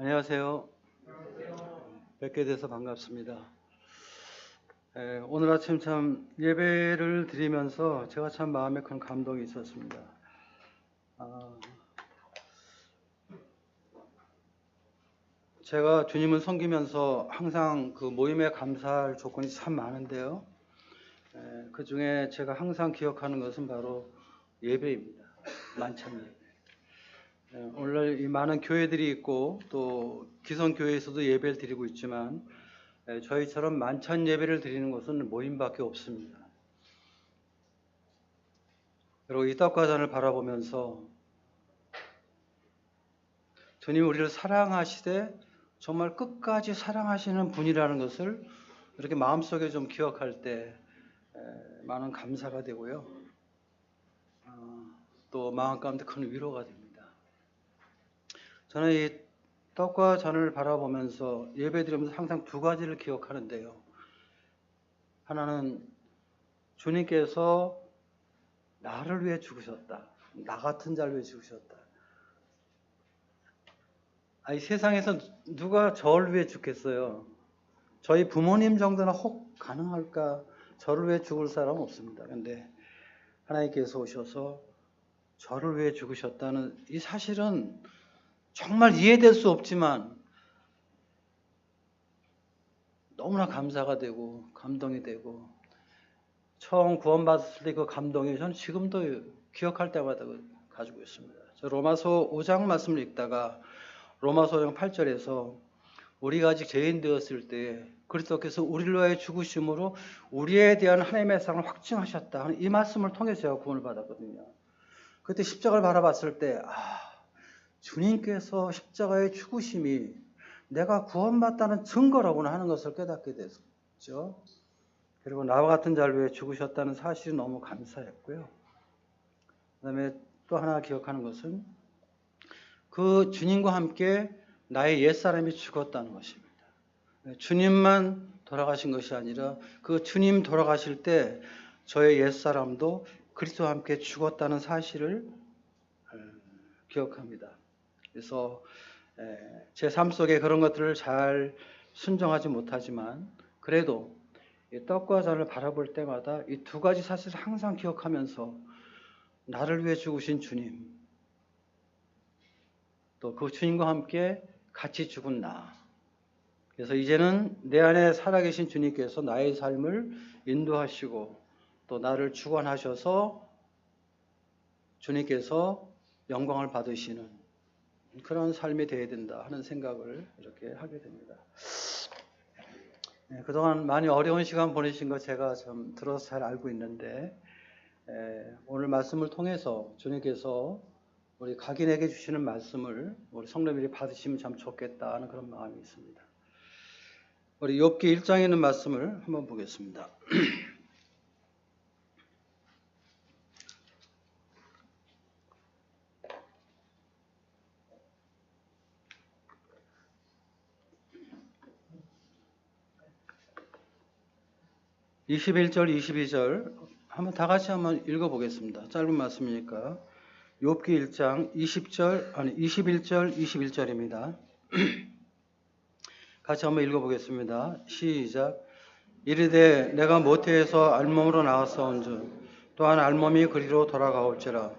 안녕하세요. 뵙게 돼서 반갑습니다. 오늘 아침 참 예배를 드리면서 제가 참 마음에 큰 감동이 있었습니다. 제가 주님을 섬기면서 항상 그 모임에 감사할 조건이 참 많은데요. 그 중에 제가 항상 기억하는 것은 바로 예배입니다. 만찬 예배. 오늘 이 많은 교회들이 있고 또 기성교회에서도 예배를 드리고 있지만 저희처럼 만찬 예배를 드리는 곳은 모임밖에 없습니다. 그리고 이 떡과 잔을 바라보면서 주님 우리를 사랑하시되 정말 끝까지 사랑하시는 분이라는 것을 이렇게 마음속에 좀 기억할 때 많은 감사가 되고요. 또 마음 가운데 큰 위로가 됩니다. 저는 이 떡과 잔을 바라보면서 예배드리면서 항상 두 가지를 기억하는데요. 하나는 주님께서 나를 위해 죽으셨다. 나 같은 자를 위해 죽으셨다. 이 세상에서 누가 저를 위해 죽겠어요? 저희 부모님 정도나 혹 가능할까? 저를 위해 죽을 사람 없습니다. 그런데 하나님께서 오셔서 저를 위해 죽으셨다는 이 사실은 정말 이해될 수 없지만 너무나 감사가 되고 감동이 되고 처음 구원받았을 때 그 감동이 저는 지금도 기억할 때마다 가지고 있습니다. 저 로마서 5장 말씀을 읽다가 로마서 5장 8절에서 우리가 아직 죄인 되었을 때 그리스도께서 우리를 위하여 죽으심으로 우리에 대한 하나님의 사랑을 확증하셨다 하는 이 말씀을 통해서 제가 구원을 받았거든요. 그때 십자가를 바라봤을 때 주님께서 십자가의 죽으심이 내가 구원받다는 증거라고나 하는 것을 깨닫게 됐죠. 그리고 나와 같은 자를 위해 죽으셨다는 사실이 너무 감사했고요. 그 다음에 또 하나 기억하는 것은 그 주님과 함께 나의 옛사람이 죽었다는 것입니다. 주님만 돌아가신 것이 아니라 그 주님 돌아가실 때 저의 옛사람도 그리스도와 함께 죽었다는 사실을 기억합니다. 그래서 제 삶 속에 그런 것들을 잘 순종하지 못하지만 그래도 이 떡과 잔을 바라볼 때마다 이 두 가지 사실을 항상 기억하면서 나를 위해 죽으신 주님, 또 그 주님과 함께 같이 죽은 나. 그래서 이제는 내 안에 살아계신 주님께서 나의 삶을 인도하시고 또 나를 주관하셔서 주님께서 영광을 받으시는 그런 삶이 되어야 된다 하는 생각을 이렇게 하게 됩니다. 그동안 많이 어려운 시간 보내신 거 제가 좀 들어서 잘 알고 있는데 오늘 말씀을 통해서 주님께서 우리 각인에게 주시는 말씀을 우리 성도들이 받으시면 참 좋겠다 하는 그런 마음이 있습니다. 우리 욥기 1장에 있는 말씀을 한번 보겠습니다. 21절, 22절 한번 다 같이 한번 읽어보겠습니다. 짧은 말씀이니까 욥기 1장 21절, 21절입니다. 같이 한번 읽어보겠습니다. 시작. 이르되 내가 모태에서 알몸으로 나왔사온즉 또한 알몸이 그리로 돌아가올지라.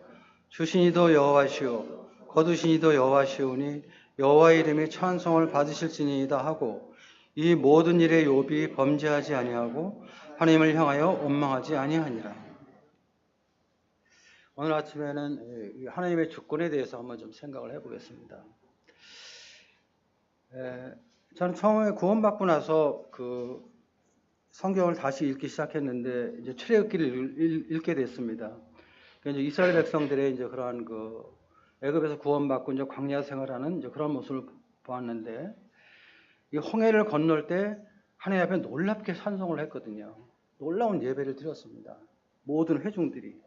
주신 이도 여호와시오 거두신 이도 여호와시오니 여호와의 이름이 찬송을 받으실지니이다 하고 이 모든 일에 욥이 범죄하지 아니하고 하나님을 향하여 원망하지 아니하니라. 오늘 아침에는 하나님의 주권에 대해서 한번 좀 생각을 해보겠습니다. 저는 처음에 구원받고 나서 그 성경을 다시 읽기 시작했는데 이제 출애굽기를 읽게 됐습니다. 그러니까 이제 이스라엘 백성들의 이제 그러한 그 애굽에서 구원받고 이제 광야 생활하는 이제 그런 모습을 보았는데 이 홍해를 건널 때 하나님 앞에 놀랍게 찬송을 했거든요. 놀라운 예배를 드렸습니다. 모든 회중들이.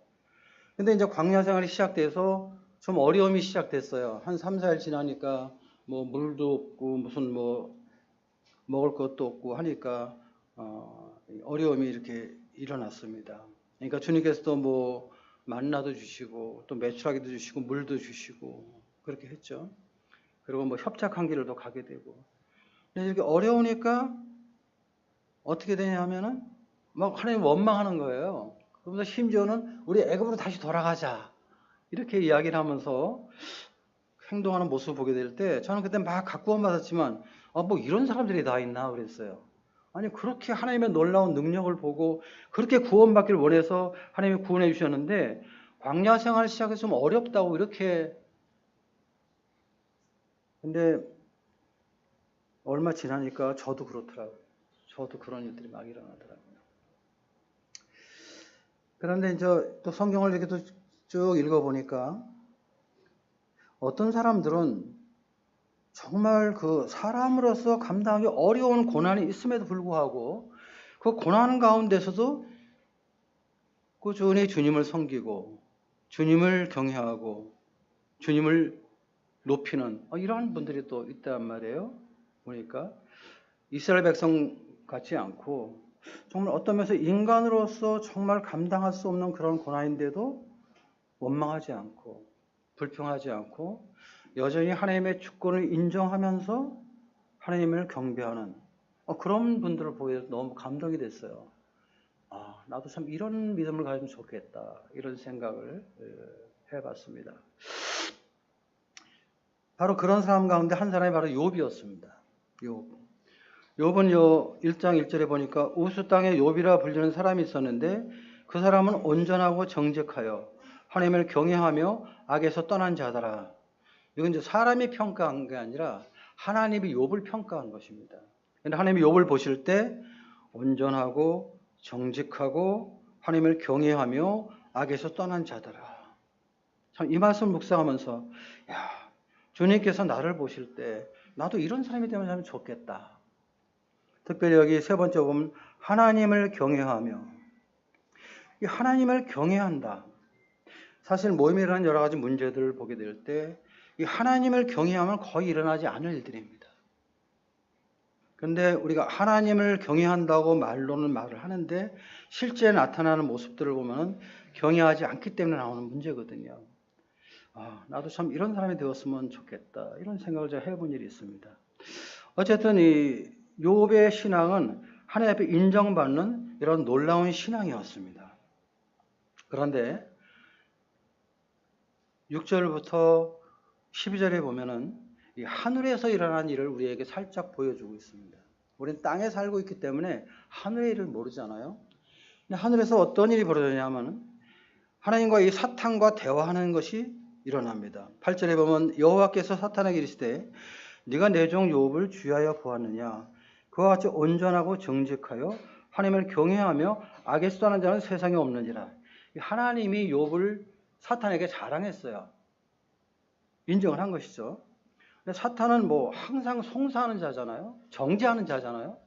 근데 이제 광야 생활이 시작돼서 좀 어려움이 시작됐어요. 한 3, 4일 지나니까 뭐 물도 없고 무슨 뭐 먹을 것도 없고 하니까 어려움이 이렇게 일어났습니다. 그러니까 주님께서도 뭐 만나도 주시고 또 메추라기도 주시고 물도 주시고 그렇게 했죠. 그리고 뭐 협착한 길을도 가게 되고. 근데 이렇게 어려우니까 어떻게 되냐 하면은 막 하나님 원망하는 거예요. 그러면서 심지어는 우리 애굽으로 다시 돌아가자. 이렇게 이야기를 하면서 행동하는 모습을 보게 될 때 저는 그때 막 구원 받았지만 뭐 이런 사람들이 다 있나 그랬어요. 아니 그렇게 하나님의 놀라운 능력을 보고 그렇게 구원받기를 원해서 하나님이 구원해 주셨는데 광야 생활 시작해서 좀 어렵다고 이렇게. 근데 얼마 지나니까 저도 그렇더라고요. 저도 그런 일들이 막 일어나더라고요. 그런데 이제 또 성경을 이렇게 쭉 읽어보니까 어떤 사람들은 정말 그 사람으로서 감당하기 어려운 고난이 있음에도 불구하고 그 고난 가운데서도 꾸준히 주님을 섬기고 주님을 경외하고 주님을 높이는 이러한 분들이 또 있단 말이에요. 보니까 이스라엘 백성 같지 않고 정말 어떤 면에서 인간으로서 정말 감당할 수 없는 그런 고난인데도 원망하지 않고 불평하지 않고 여전히 하나님의 주권을 인정하면서 하나님을 경배하는 그런 분들을 보여 너무 감동이 됐어요. 나도 참 이런 믿음을 가지면 좋겠다. 이런 생각을 해봤습니다. 바로 그런 사람 가운데 한 사람이 바로 욥이었습니다. 욥은 1장 1절에 보니까 우스 땅에 욥이라 불리는 사람이 있었는데 그 사람은 온전하고 정직하여 하나님을 경외하며 악에서 떠난 자더라. 이건 이제 사람이 평가한 게 아니라 하나님이 욥을 평가한 것입니다. 그런데 하나님이 욥을 보실 때 온전하고 정직하고 하나님을 경외하며 악에서 떠난 자더라. 참 이 말씀 묵상하면서 주님께서 나를 보실 때 나도 이런 사람이 되면 좋겠다. 특별히 여기 세 번째 보면 하나님을 경외하며. 이 하나님을 경외한다. 사실 모임이라는 여러 가지 문제들을 보게 될 때 이 하나님을 경외하면 거의 일어나지 않을 일들입니다. 그런데 우리가 하나님을 경외한다고 말로는 말을 하는데 실제 나타나는 모습들을 보면 경외하지 않기 때문에 나오는 문제거든요. 나도 참 이런 사람이 되었으면 좋겠다. 이런 생각을 제가 해본 일이 있습니다. 어쨌든 이 욥의 신앙은 하나님 앞에 인정받는 이런 놀라운 신앙이었습니다. 그런데 6절부터 12절에 보면은 이 하늘에서 일어난 일을 우리에게 살짝 보여주고 있습니다. 우리는 땅에 살고 있기 때문에 하늘의 일을 모르잖아요. 근데 하늘에서 어떤 일이 벌어졌냐면 하나님과 이 사탄과 대화하는 것이 일어납니다. 8절에 보면 여호와께서 사탄에게 이르시되 네가 내 종 욥을 주의하여 보았느냐. 그와 같이 온전하고 정직하여 하나님을 경외하며 악에서 떠난 자는 세상에 없느니라. 하나님이 욥을 사탄에게 자랑했어요. 인정을 한 것이죠. 근데 사탄은 항상 송사하는 자잖아요. 정죄하는 자잖아요.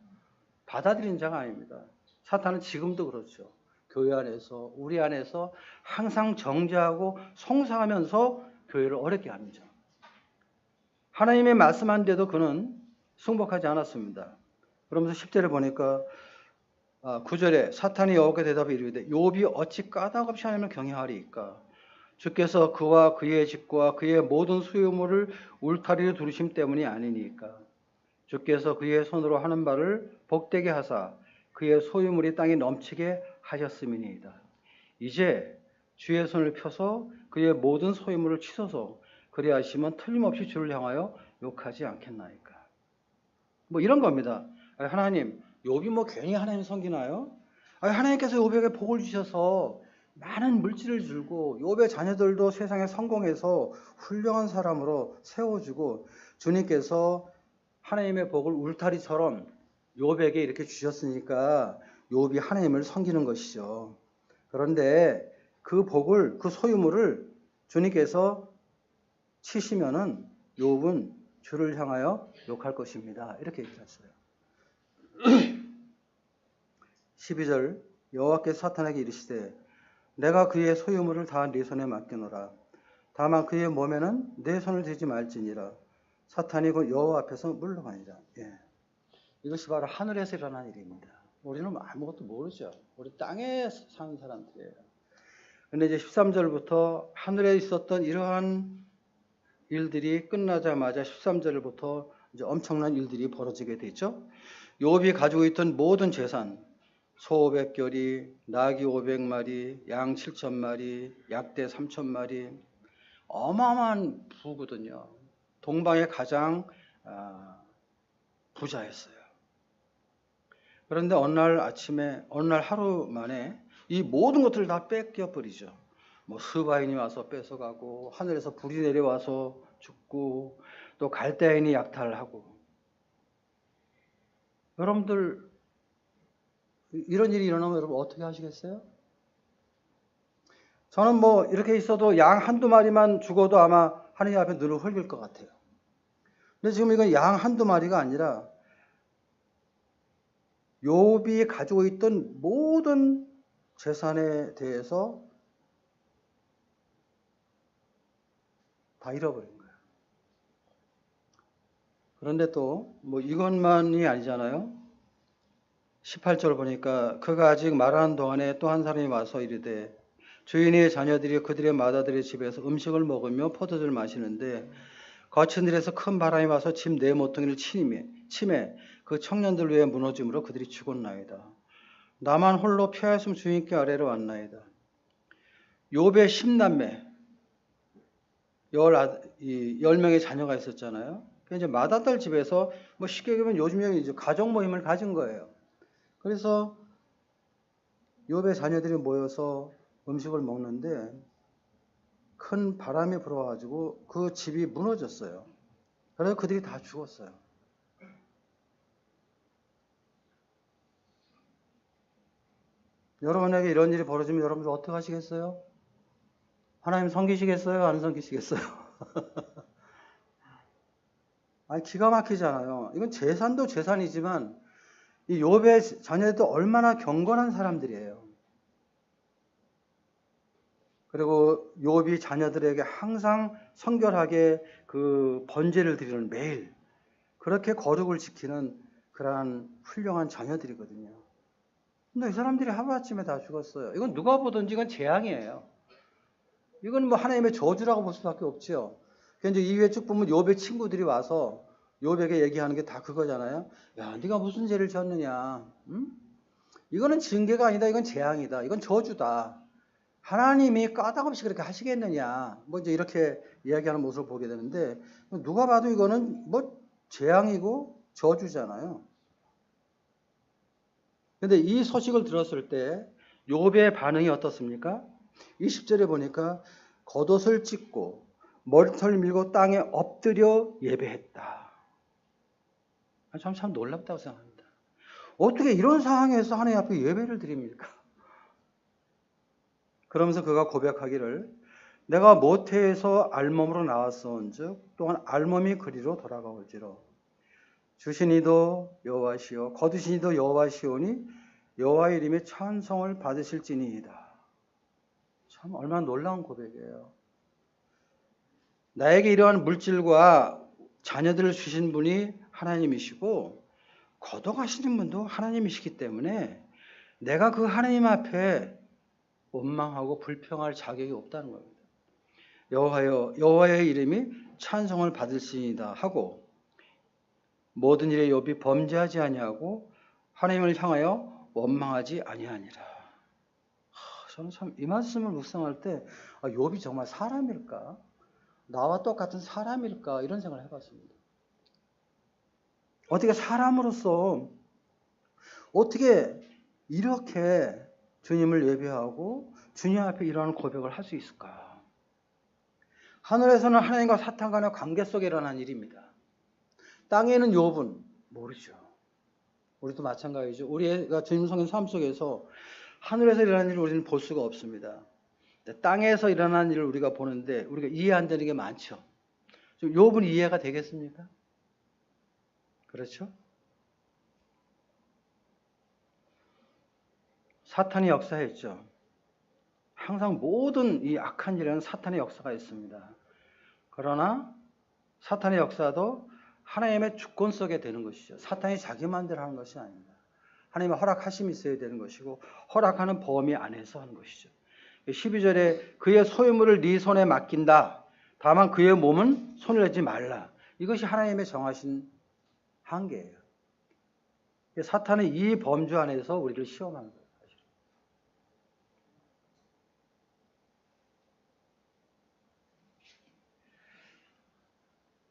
받아들이는 자가 아닙니다. 사탄은 지금도 그렇죠. 교회 안에서 우리 안에서 항상 정죄하고 송사하면서 교회를 어렵게 합니다. 하나님의 말씀한데도 그는 승복하지 않았습니다. 그러면서 10절에 보니까 9절에 사탄이 여호와께 대답해 이르되 욥이 어찌 까닭없이 하나님을 경외하리이까. 주께서 그와 그의 집과 그의 모든 소유물을 울타리로 두르심 때문이 아니니까. 주께서 그의 손으로 하는 바를 복되게 하사 그의 소유물이 땅에 넘치게 하셨음이니이다. 이제 주의 손을 펴서 그의 모든 소유물을 치소서. 그리하시면 틀림없이 주를 향하여 욕하지 않겠나이까. 이런 겁니다. 하나님, 욥이 괜히 하나님 섬기나요? 하나님께서 욥에게 복을 주셔서 많은 물질을 주고 욥의 자녀들도 세상에 성공해서 훌륭한 사람으로 세워주고 주님께서 하나님의 복을 울타리처럼 욥에게 이렇게 주셨으니까 욥이 하나님을 섬기는 것이죠. 그런데 그 복을, 그 소유물을 주님께서 치시면은 욥은 주를 향하여 욕할 것입니다. 이렇게 얘기했어요. 12절 여호와께서 사탄에게 이르시되 내가 그의 소유물을 다 네 손에 맡기노라. 다만 그의 몸에는 내 손을 대지 말지니라. 사탄이 그 여호와 앞에서 물러가니라. 이것이 바로 하늘에서 일어난 일입니다. 우리는 아무것도 모르죠. 우리 땅에 사는 사람들이에요. 그런데 이제 13절부터 하늘에 있었던 이러한 일들이 끝나자마자 13절부터 이제 엄청난 일들이 벌어지게 되죠. 욥이 가지고 있던 모든 재산, 소 500결이, 나귀 500마리, 양 7,000마리, 약대 3,000마리, 어마어마한 부거든요. 동방의 가장 부자였어요. 그런데 어느 날 하루 만에 이 모든 것들을 다 뺏겨버리죠. 뭐 스바인이 와서 뺏어가고, 하늘에서 불이 내려와서 죽고, 또 갈대인이 약탈하고. 여러분들 이런 일이 일어나면 여러분 어떻게 하시겠어요? 저는 뭐 이렇게 있어도 양 한두 마리만 죽어도 아마 하느님 앞에 눈을 흘릴 것 같아요. 근데 지금 이건 양 한두 마리가 아니라 욥이 가지고 있던 모든 재산에 대해서 다 잃어버린 거예요. 그런데 또 뭐 이것만이 아니잖아요. 18절 보니까 그가 아직 말하는 동안에 또 한 사람이 와서 이르되 주인의 자녀들이 그들의 마다들의 집에서 음식을 먹으며 포도주를 마시는데 거친 들에서 큰 바람이 와서 집 네 모퉁이를 침에 그 청년들 위에 무너짐으로 그들이 죽었나이다. 나만 홀로 피하였음 주인께 아래로 왔나이다. 욥의 10남매 10명의 자녀가 있었잖아요. 이제 마다들 집에서 뭐 쉽게 얘기하면 요즘에 이제 가족 모임을 가진 거예요. 그래서 욥의 자녀들이 모여서 음식을 먹는데 큰 바람이 불어가지고 그 집이 무너졌어요. 그래서 그들이 다 죽었어요. 여러분에게 이런 일이 벌어지면 여러분들 어떻게 하시겠어요? 하나님 섬기시겠어요? 안 섬기시겠어요? 아니, 기가 막히잖아요. 이건 재산도 재산이지만 이 욥의 자녀들도 얼마나 경건한 사람들이에요. 그리고 욥이 자녀들에게 항상 성결하게 그 번제를 드리는 매일 그렇게 거룩을 지키는 그러한 훌륭한 자녀들이거든요. 근데 이 사람들이 하루아침에 다 죽었어요. 이건 누가 보든지 이건 재앙이에요. 이건 뭐 하나님의 저주라고 볼 수밖에 없죠. 그래서 이제 이후에 쭉 보면 욥의 친구들이 와서 욥에게 얘기하는 게 다 그거잖아요. 야, 네가 무슨 죄를 지었느냐? 응? 이거는 징계가 아니다. 이건 재앙이다. 이건 저주다. 하나님이 까닭없이 그렇게 하시겠느냐? 뭐 이제 이렇게 이야기하는 모습을 보게 되는데 누가 봐도 이거는 뭐 재앙이고 저주잖아요. 근데 이 소식을 들었을 때 욥의 반응이 어떻습니까? 20절에 보니까 겉옷을 찢고 머리털 밀고 땅에 엎드려 예배했다. 참 놀랍다고 생각합니다. 어떻게 이런 상황에서 하나님 앞에 예배를 드립니까? 그러면서 그가 고백하기를 내가 모태에서 알몸으로 나왔사온즉 또한 알몸이 그리로 돌아가올지로 주신 이도 여호와시오 거두신 이도 여호와시오니 여호와의 이름에 찬송을 받으실지니이다. 참 얼마나 놀라운 고백이에요. 나에게 이러한 물질과 자녀들을 주신 분이 하나님이시고 거둬가시는 분도 하나님이시기 때문에 내가 그 하나님 앞에 원망하고 불평할 자격이 없다는 겁니다. 여호와의 이름이 찬송을 받을지니이다 하고 모든 일에 욥이 범죄하지 아니하고 하나님을 향하여 원망하지 아니하니라. 저는 참 이 말씀을 묵상할 때 욥이 정말 사람일까? 나와 똑같은 사람일까? 이런 생각을 해봤습니다. 어떻게 사람으로서 어떻게 이렇게 주님을 예배하고 주님 앞에 이러한 고백을 할 수 있을까? 하늘에서는 하나님과 사탄 간의 관계 속에 일어난 일입니다. 땅에 있는 욥은 모르죠. 우리도 마찬가지죠. 우리가 주님 성경 삶 속에서 하늘에서 일어난 일을 우리는 볼 수가 없습니다. 땅에서 일어난 일을 우리가 보는데 우리가 이해 안 되는 게 많죠. 욥은 이해가 되겠습니까? 그렇죠? 사탄이 역사했죠. 항상 모든 이 악한 일에는 사탄의 역사가 있습니다. 그러나 사탄의 역사도 하나님의 주권 속에 되는 것이죠. 사탄이 자기 마음대로 하는 것이 아닙니다. 하나님의 허락하심이 있어야 되는 것이고 허락하는 범위 안에서 하는 것이죠. 12절에 그의 소유물을 네 손에 맡긴다. 다만 그의 몸은 손을 내지 말라. 이것이 하나님의 정하신 한계예요. 사탄은 이 범주 안에서 우리를 시험하는 거예요.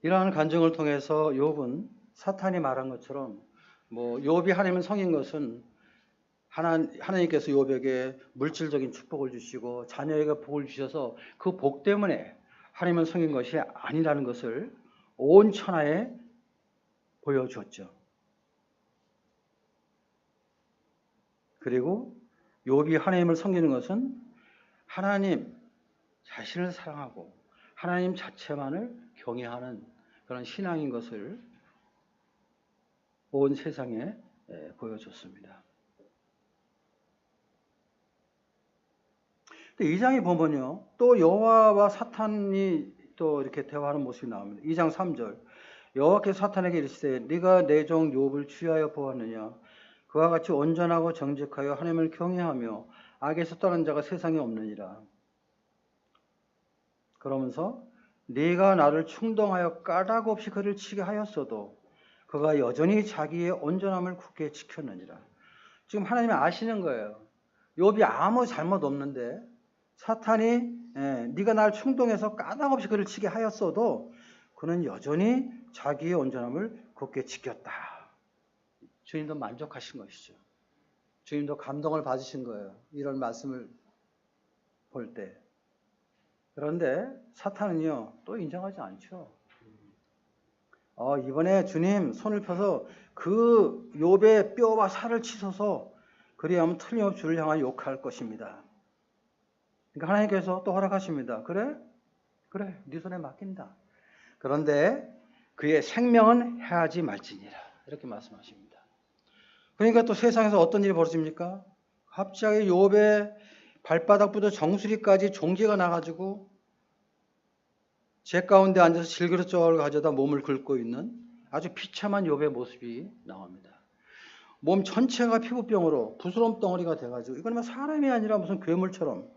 이러한 간증을 통해서 욥은 사탄이 말한 것처럼 욥이 하나님을 섬긴 것은 하나님께서 욥에게 물질적인 축복을 주시고 자녀에게 복을 주셔서 그 복 때문에 하나님을 섬긴 것이 아니라는 것을 온 천하에 보여주었죠. 그리고 욥이 하나님을 섬기는 것은 하나님 자신을 사랑하고 하나님 자체만을 경외하는 그런 신앙인 것을 온 세상에 보여줬습니다. 이 장에 보면요, 또 여호와와 사탄이 또 이렇게 대화하는 모습이 나옵니다. 2장 3절, 여호와께서 사탄에게 이르시되 네가 내 종 욥을 취하여 보았느냐? 그와 같이 온전하고 정직하여 하나님을 경외하며 악에서 떠난 자가 세상에 없느니라. 그러면서 네가 나를 충동하여 까닭 없이 그를 치게 하였어도 그가 여전히 자기의 온전함을 굳게 지켰느니라. 지금 하나님이 아시는 거예요. 욥이 아무 잘못 없는데 사탄이 네가 나를 충동해서 까닭 없이 그를 치게 하였어도 그는 여전히 자기의 온전함을 굳게 지켰다. 주님도 만족하신 것이죠. 주님도 감동을 받으신 거예요. 이런 말씀을 볼 때. 그런데 사탄은요, 또 인정하지 않죠. 이번에 주님 손을 펴서 그 욥의 뼈와 살을 치셔서 그리하면 틀림없이 주를 향하여 욕할 것입니다. 그러니까 하나님께서 또 허락하십니다. 그래, 네 손에 맡긴다. 그런데 그의 생명은 해하지 말지니라. 이렇게 말씀하십니다. 그러니까 또 세상에서 어떤 일이 벌어집니까? 갑자기 욥의 발바닥부터 정수리까지 종기가 나가지고 제 가운데 앉아서 질그릇 조각을 가져다 몸을 긁고 있는 아주 비참한 욥의 모습이 나옵니다. 몸 전체가 피부병으로 부스럼 덩어리가 돼가지고 이건 사람이 아니라 무슨 괴물처럼,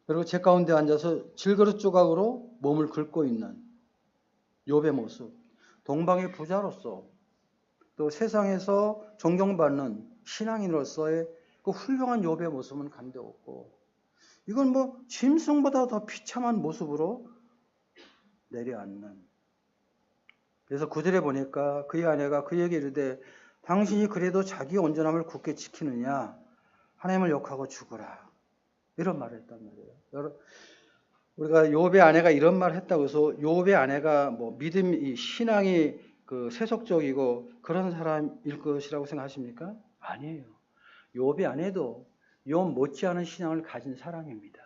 그리고 제 가운데 앉아서 질그릇 조각으로 몸을 긁고 있는 욥의 모습, 동방의 부자로서 또 세상에서 존경받는 신앙인으로서의 그 훌륭한 욥의 모습은 감대없고, 이건 짐승보다 더 비참한 모습으로 내려앉는. 그래서 9절에 보니까 그의 아내가 그에게 이르되 당신이 그래도 자기 온전함을 굳게 지키느냐? 하나님을 욕하고 죽어라. 이런 말을 했단 말이에요. 우리가 욥의 아내가 이런 말을 했다고 해서 욥의 아내가 믿음이, 신앙이 세속적이고 그런 사람일 것이라고 생각하십니까? 아니에요. 욥의 아내도 욥 못지않은 신앙을 가진 사람입니다.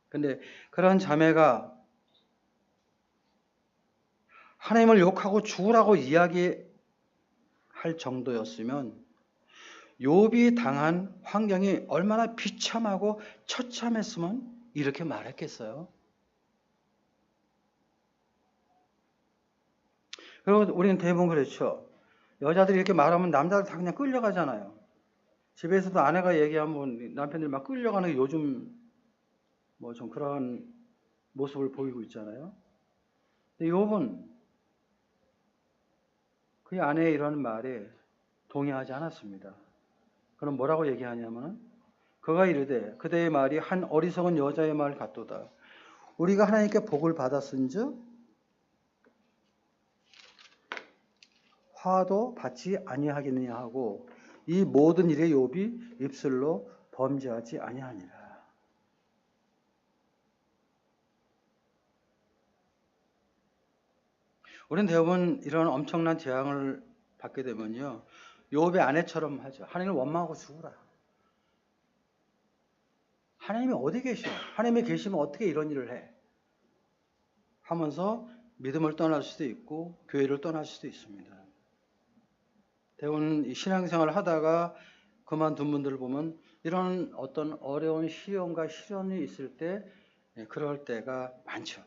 그런데 그런 자매가 하나님을 욕하고 죽으라고 이야기할 정도였으면 욥이 당한 환경이 얼마나 비참하고 처참했으면 이렇게 말했겠어요? 그리고 우리는 대부분 그렇죠. 여자들이 이렇게 말하면 남자들 다 그냥 끌려가잖아요. 집에서도 아내가 얘기하면 남편들이 막 끌려가는 게 요즘 좀 그런 모습을 보이고 있잖아요. 근데 욥은 그의 아내의 이런 말에 동의하지 않았습니다. 그럼 뭐라고 얘기하냐면, 그가 이르되 그대의 말이 한 어리석은 여자의 말 같도다. 우리가 하나님께 복을 받았은즉 화도 받지 아니하겠느냐 하고 이 모든 일에 욥이 입술로 범죄하지 아니하니라. 우리는 대부분 이런 엄청난 재앙을 받게 되면요, 욥의 아내처럼 하죠. 하나님을 원망하고 죽으라. 하나님이 어디 계셔? 하나님이 계시면 어떻게 이런 일을 해? 하면서 믿음을 떠날 수도 있고 교회를 떠날 수도 있습니다. 대부분 신앙생활을 하다가 그만둔 분들을 보면 이런 어떤 어려운 시련과 시련이 있을 때 그럴 때가 많죠.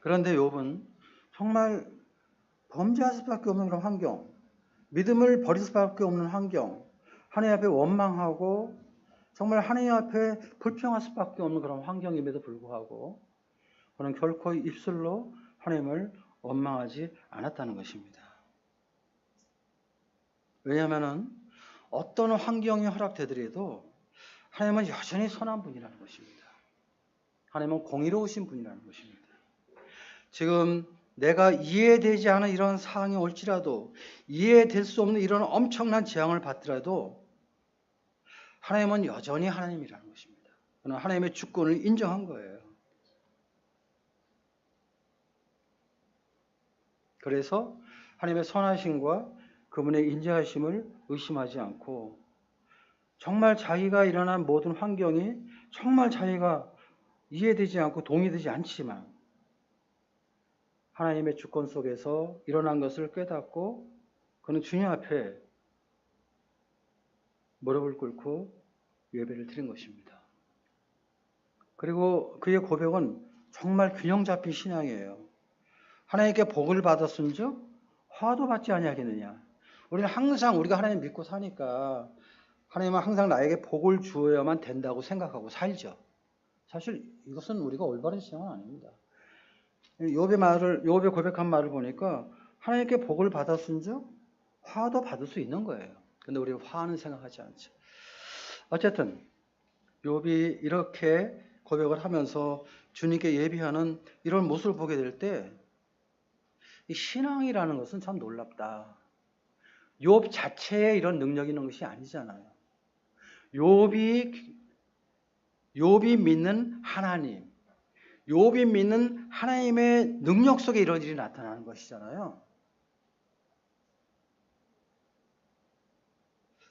그런데 욥은 정말 범죄할 수밖에 없는 그런 환경, 믿음을 버릴 수밖에 없는 환경, 하나님 앞에 원망하고 정말 하나님 앞에 불평할 수밖에 없는 그런 환경임에도 불구하고 그는 결코 입술로 하나님을 원망하지 않았다는 것입니다. 왜냐하면 어떤 환경이 허락되더라도 하나님은 여전히 선한 분이라는 것입니다. 하나님은 공의로우신 분이라는 것입니다. 지금 내가 이해되지 않은 이런 상황이 올지라도, 이해될 수 없는 이런 엄청난 재앙을 받더라도 하나님은 여전히 하나님이라는 것입니다. 그는 하나님의 주권을 인정한 거예요. 그래서 하나님의 선하심과 그분의 인자하심을 의심하지 않고 정말 자기가 일어난 모든 환경이 정말 자기가 이해되지 않고 동의되지 않지만 하나님의 주권 속에서 일어난 것을 깨닫고 그는 주님 앞에 무릎을 꿇고 예배를 드린 것입니다. 그리고 그의 고백은 정말 균형 잡힌 신앙이에요. 하나님께 복을 받았은즉 화도 받지 아니하겠느냐. 우리는 항상 우리가 하나님 믿고 사니까 하나님은 항상 나에게 복을 주어야만 된다고 생각하고 살죠. 사실 이것은 우리가 올바른 신앙은 아닙니다. 욥의 고백한 말을 보니까 하나님께 복을 받았은즉 화도 받을 수 있는 거예요. 근데 우리는 화는 생각하지 않죠. 어쨌든 욥이 이렇게 고백을 하면서 주님께 예비하는 이런 모습을 보게 될 때 이 신앙이라는 것은 참 놀랍다. 욥 자체에 이런 능력이 있는 것이 아니잖아요. 욥이 믿는 하나님, 욥이 믿는 하나님의 능력 속에 이런 일이 나타나는 것이잖아요.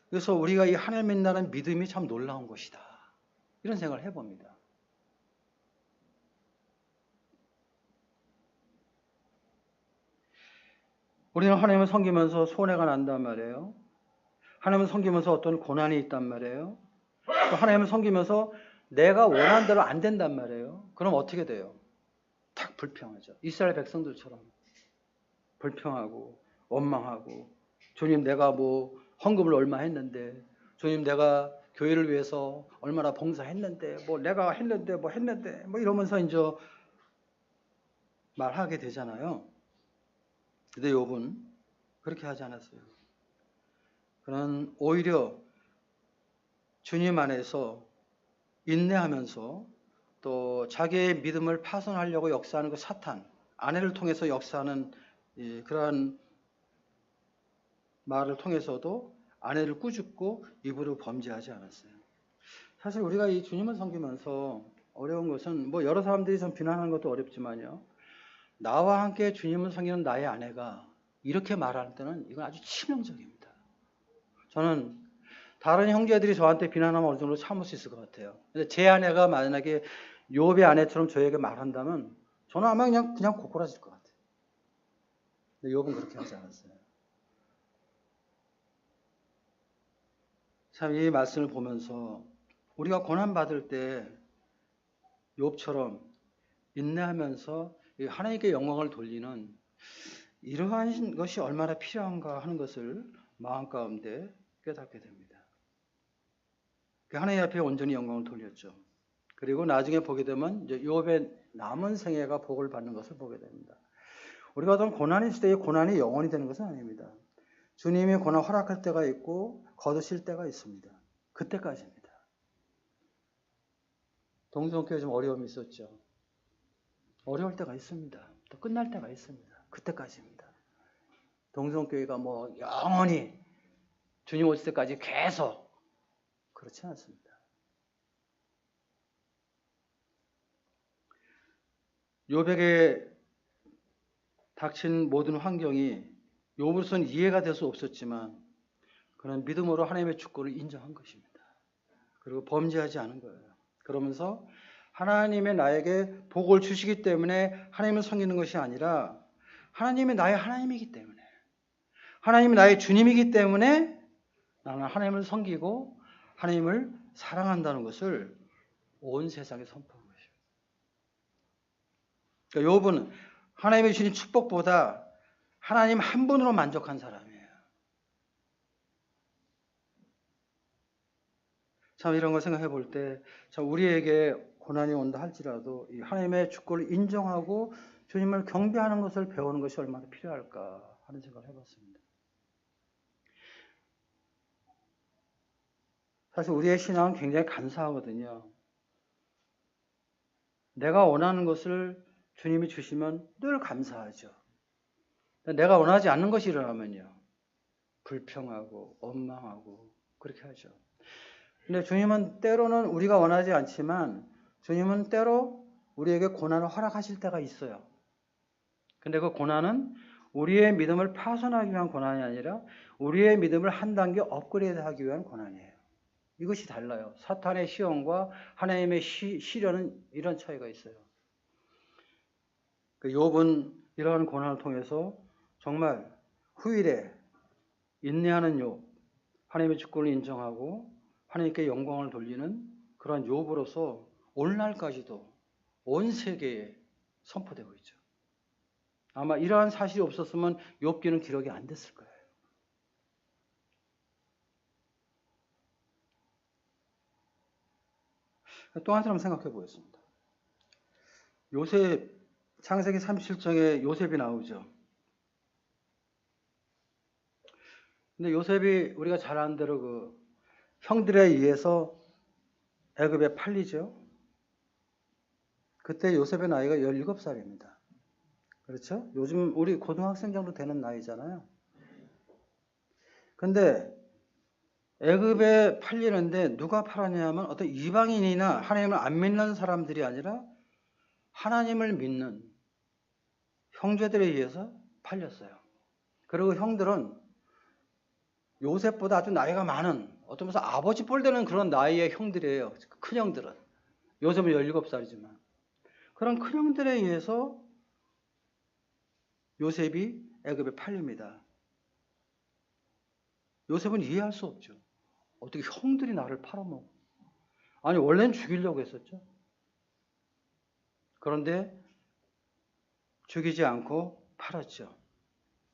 그래서 우리가 이 하나님 믿는다는 믿음이 참 놀라운 것이다. 이런 생각을 해봅니다. 우리는 하나님을 섬기면서 손해가 난단 말이에요. 하나님을 섬기면서 어떤 고난이 있단 말이에요. 또 하나님을 섬기면서 내가 원하는 대로 안 된단 말이에요. 그럼 어떻게 돼요? 탁 불평하죠. 이스라엘 백성들처럼 불평하고 원망하고 주님 내가 뭐 헌금을 얼마 했는데 주님 내가 교회를 위해서 얼마나 봉사했는데 뭐 내가 했는데 뭐 이러면서 이제 말하게 되잖아요. 근데 욥은 그렇게 하지 않았어요. 그는 오히려 주님 안에서 인내하면서 또 자기의 믿음을 파손하려고 역사하는 그 사탄, 아내를 통해서 역사하는 그러한 말을 통해서도 아내를 꾸짖고 입으로 범죄하지 않았어요. 사실 우리가 이 주님을 섬기면서 어려운 것은 뭐 여러 사람들이 좀 비난하는 것도 어렵지만요. 나와 함께 주님을 섬기는 나의 아내가 이렇게 말할 때는 이건 아주 치명적입니다. 저는 다른 형제들이 저한테 비난하면 어느 정도 참을 수 있을 것 같아요. 근데 제 아내가 만약에 욥의 아내처럼 저에게 말한다면 저는 아마 그냥 고꾸라질 것 같아요. 근데 욥은 그렇게 하지 않았어요. 참 이 말씀을 보면서 우리가 고난받을 때 욥처럼 인내하면서 하나님께 영광을 돌리는 이러한 것이 얼마나 필요한가 하는 것을 마음 가운데 깨닫게 됩니다. 하나님 앞에 온전히 영광을 돌렸죠. 그리고 나중에 보게 되면 이제 욥의 남은 생애가 복을 받는 것을 보게 됩니다. 우리가 어떤 고난이 있을 때 고난이 영원히 되는 것은 아닙니다. 주님이 고난 허락할 때가 있고 거두실 때가 있습니다. 그때까지입니다. 동성교회 좀 어려움이 있었죠. 어려울 때가 있습니다. 또 끝날 때가 있습니다. 그때까지입니다. 동성교회가 뭐 영원히 주님 오실 때까지 계속 그렇지 않습니다. 욥에게 닥친 모든 환경이 욥으로서는 이해가 될 수 없었지만 그는 믿음으로 하나님의 주권을 인정한 것입니다. 그리고 범죄하지 않은 거예요. 그러면서 하나님의 나에게 복을 주시기 때문에 하나님을 섬기는 것이 아니라 하나님이 나의 하나님이기 때문에 하나님이 나의 주님이기 때문에 나는 하나님을 섬기고 하나님을 사랑한다는 것을 온 세상에 선포한 것입니다. 그러니까 욥은 하나님의 주신 축복보다 하나님 한 분으로 만족한 사람이에요. 참 이런 걸 생각해 볼 때 참 우리에게 고난이 온다 할지라도 이 하나님의 주권을 인정하고 주님을 경배하는 것을 배우는 것이 얼마나 필요할까 하는 생각을 해봤습니다. 사실 우리의 신앙은 굉장히 간사하거든요. 내가 원하는 것을 주님이 주시면 늘 감사하죠. 내가 원하지 않는 것이 일어나면요, 불평하고 원망하고 그렇게 하죠. 근데 주님은 때로는 우리가 원하지 않지만 주님은 때로 우리에게 고난을 허락하실 때가 있어요. 근데 그 고난은 우리의 믿음을 파손하기 위한 고난이 아니라 우리의 믿음을 한 단계 업그레이드하기 위한 고난이에요. 이것이 달라요. 사탄의 시험과 하나님의 시련은 이런 차이가 있어요. 욥은 이러한 고난을 통해서 정말 후일에 인내하는 욥, 하나님의 주권을 인정하고 하나님께 영광을 돌리는 그러한 욥으로서 오늘날까지도 온 세계에 선포되고 있죠. 아마 이러한 사실이 없었으면 욥기는 기록이 안 됐을 거예요. 또 한 사람 생각해 보겠습니다. 요셉, 창세기 37장에 요셉이 나오죠. 근데 요셉이 우리가 잘 아는 대로 그 형들에 의해서 애굽에 팔리죠. 그때 요셉의 나이가 17살입니다. 그렇죠? 요즘 우리 고등학생 정도 되는 나이잖아요. 근데 애굽에 팔리는데 누가 팔았냐 하면 어떤 이방인이나 하나님을 안 믿는 사람들이 아니라 하나님을 믿는 형제들에 의해서 팔렸어요. 그리고 형들은 요셉보다 아주 나이가 많은, 어떤 면에서 아버지 뻘 되는 그런 나이의 형들이에요. 큰 형들은. 요셉은 17살이지만. 그런 큰 형들에 의해서 요셉이 애굽에 팔립니다. 요셉은 이해할 수 없죠. 어떻게 형들이 나를 팔아먹어. 아니 원래는 죽이려고 했었죠. 그런데 죽이지 않고 팔았죠.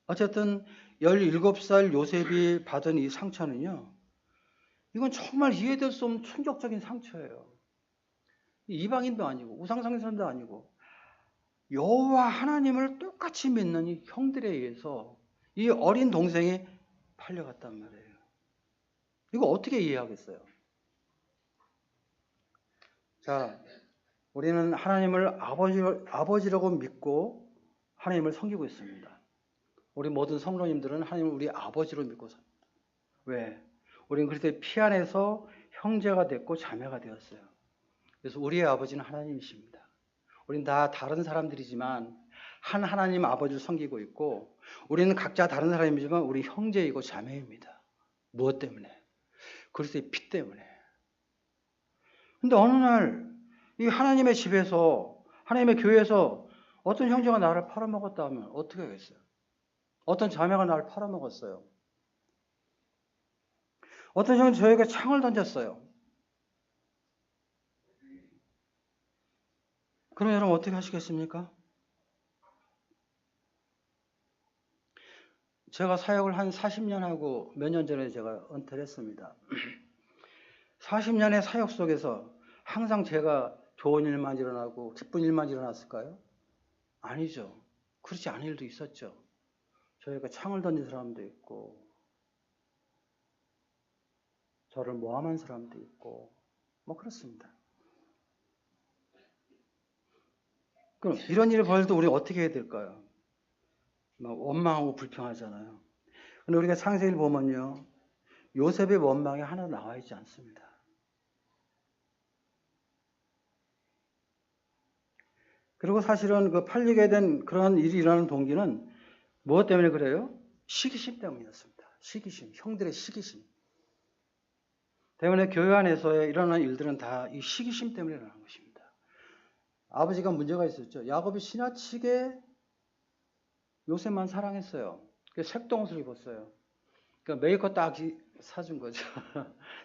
어쨌든 17살 요셉이 받은 이 상처는요, 이건 정말 이해될 수 없는 충격적인 상처예요. 이방인도 아니고 우상상선도 아니고 여호와 하나님을 똑같이 믿는 이 형들에 의해서 이 어린 동생이 팔려갔단 말이에요. 이거 어떻게 이해하겠어요? 자, 우리는 하나님을 아버지라고 믿고 하나님을 섬기고 있습니다. 우리 모든 성도님들은 하나님을 우리 아버지로 믿고 삽니다. 왜? 우리는 그리스도의 피 안에서 형제가 됐고 자매가 되었어요. 그래서 우리의 아버지는 하나님이십니다. 우리는 다 다른 사람들이지만 한 하나님 아버지를 섬기고 있고 우리는 각자 다른 사람이지만 우리 형제이고 자매입니다. 무엇 때문에? 그리스도의 피 때문에. 근데 어느 날 이 하나님의 집에서 하나님의 교회에서 어떤 형제가 나를 팔아먹었다 하면 어떻게 하겠어요? 어떤 자매가 나를 팔아먹었어요. 어떤 형은 저에게 창을 던졌어요. 그럼 여러분 어떻게 하시겠습니까? 제가 사역을 한 40년 하고 몇 년 전에 제가 은퇴를 했습니다. 40년의 사역 속에서 항상 제가 좋은 일만 일어나고 기쁜 일만 일어났을까요? 아니죠. 그렇지 않은 일도 있었죠. 저희가 창을 던진 사람도 있고 저를 모함한 사람도 있고 뭐 그렇습니다. 그럼 이런 일이 벌어질 때 우리 어떻게 해야 될까요? 막 원망하고 불평하잖아요. 근데 우리가 창세기를 보면요, 요셉의 원망이 하나도 나와 있지 않습니다. 그리고 사실은 그 팔리게 된 그런 일이 일어나는 동기는 무엇 때문에 그래요? 시기심 때문이었습니다. 시기심, 형들의 시기심 때문에 교회 안에서 일어나는 일들은 다 이 시기심 때문에 일어나는 것입니다. 아버지가 문제가 있었죠. 야곱이 지나치게 요셉만 사랑했어요. 그래서 색동옷을 입었어요. 그러니까 메이커 딱 사준 거죠.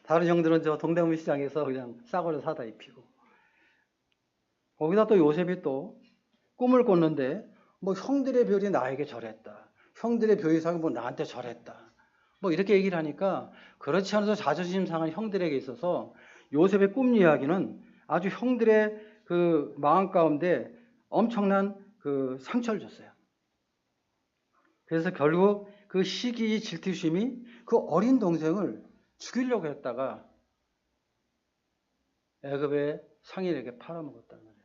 다른 형들은 저 동대문 시장에서 그냥 싸구려 사다 입히고. 거기다 또 요셉이 또 꿈을 꿨는데 뭐 형들의 별이 나에게 절했다. 형들의 별이상이 뭐 나한테 절했다. 뭐 이렇게 얘기를 하니까 그렇지 않아도 자존심 상한 형들에게 있어서 요셉의 꿈 이야기는 아주 형들의 그 마음 가운데 엄청난 그 상처를 줬어요. 그래서 결국 그 시기 질투심이 그 어린 동생을 죽이려고 했다가 애굽의 상인에게 팔아먹었단 말이에요.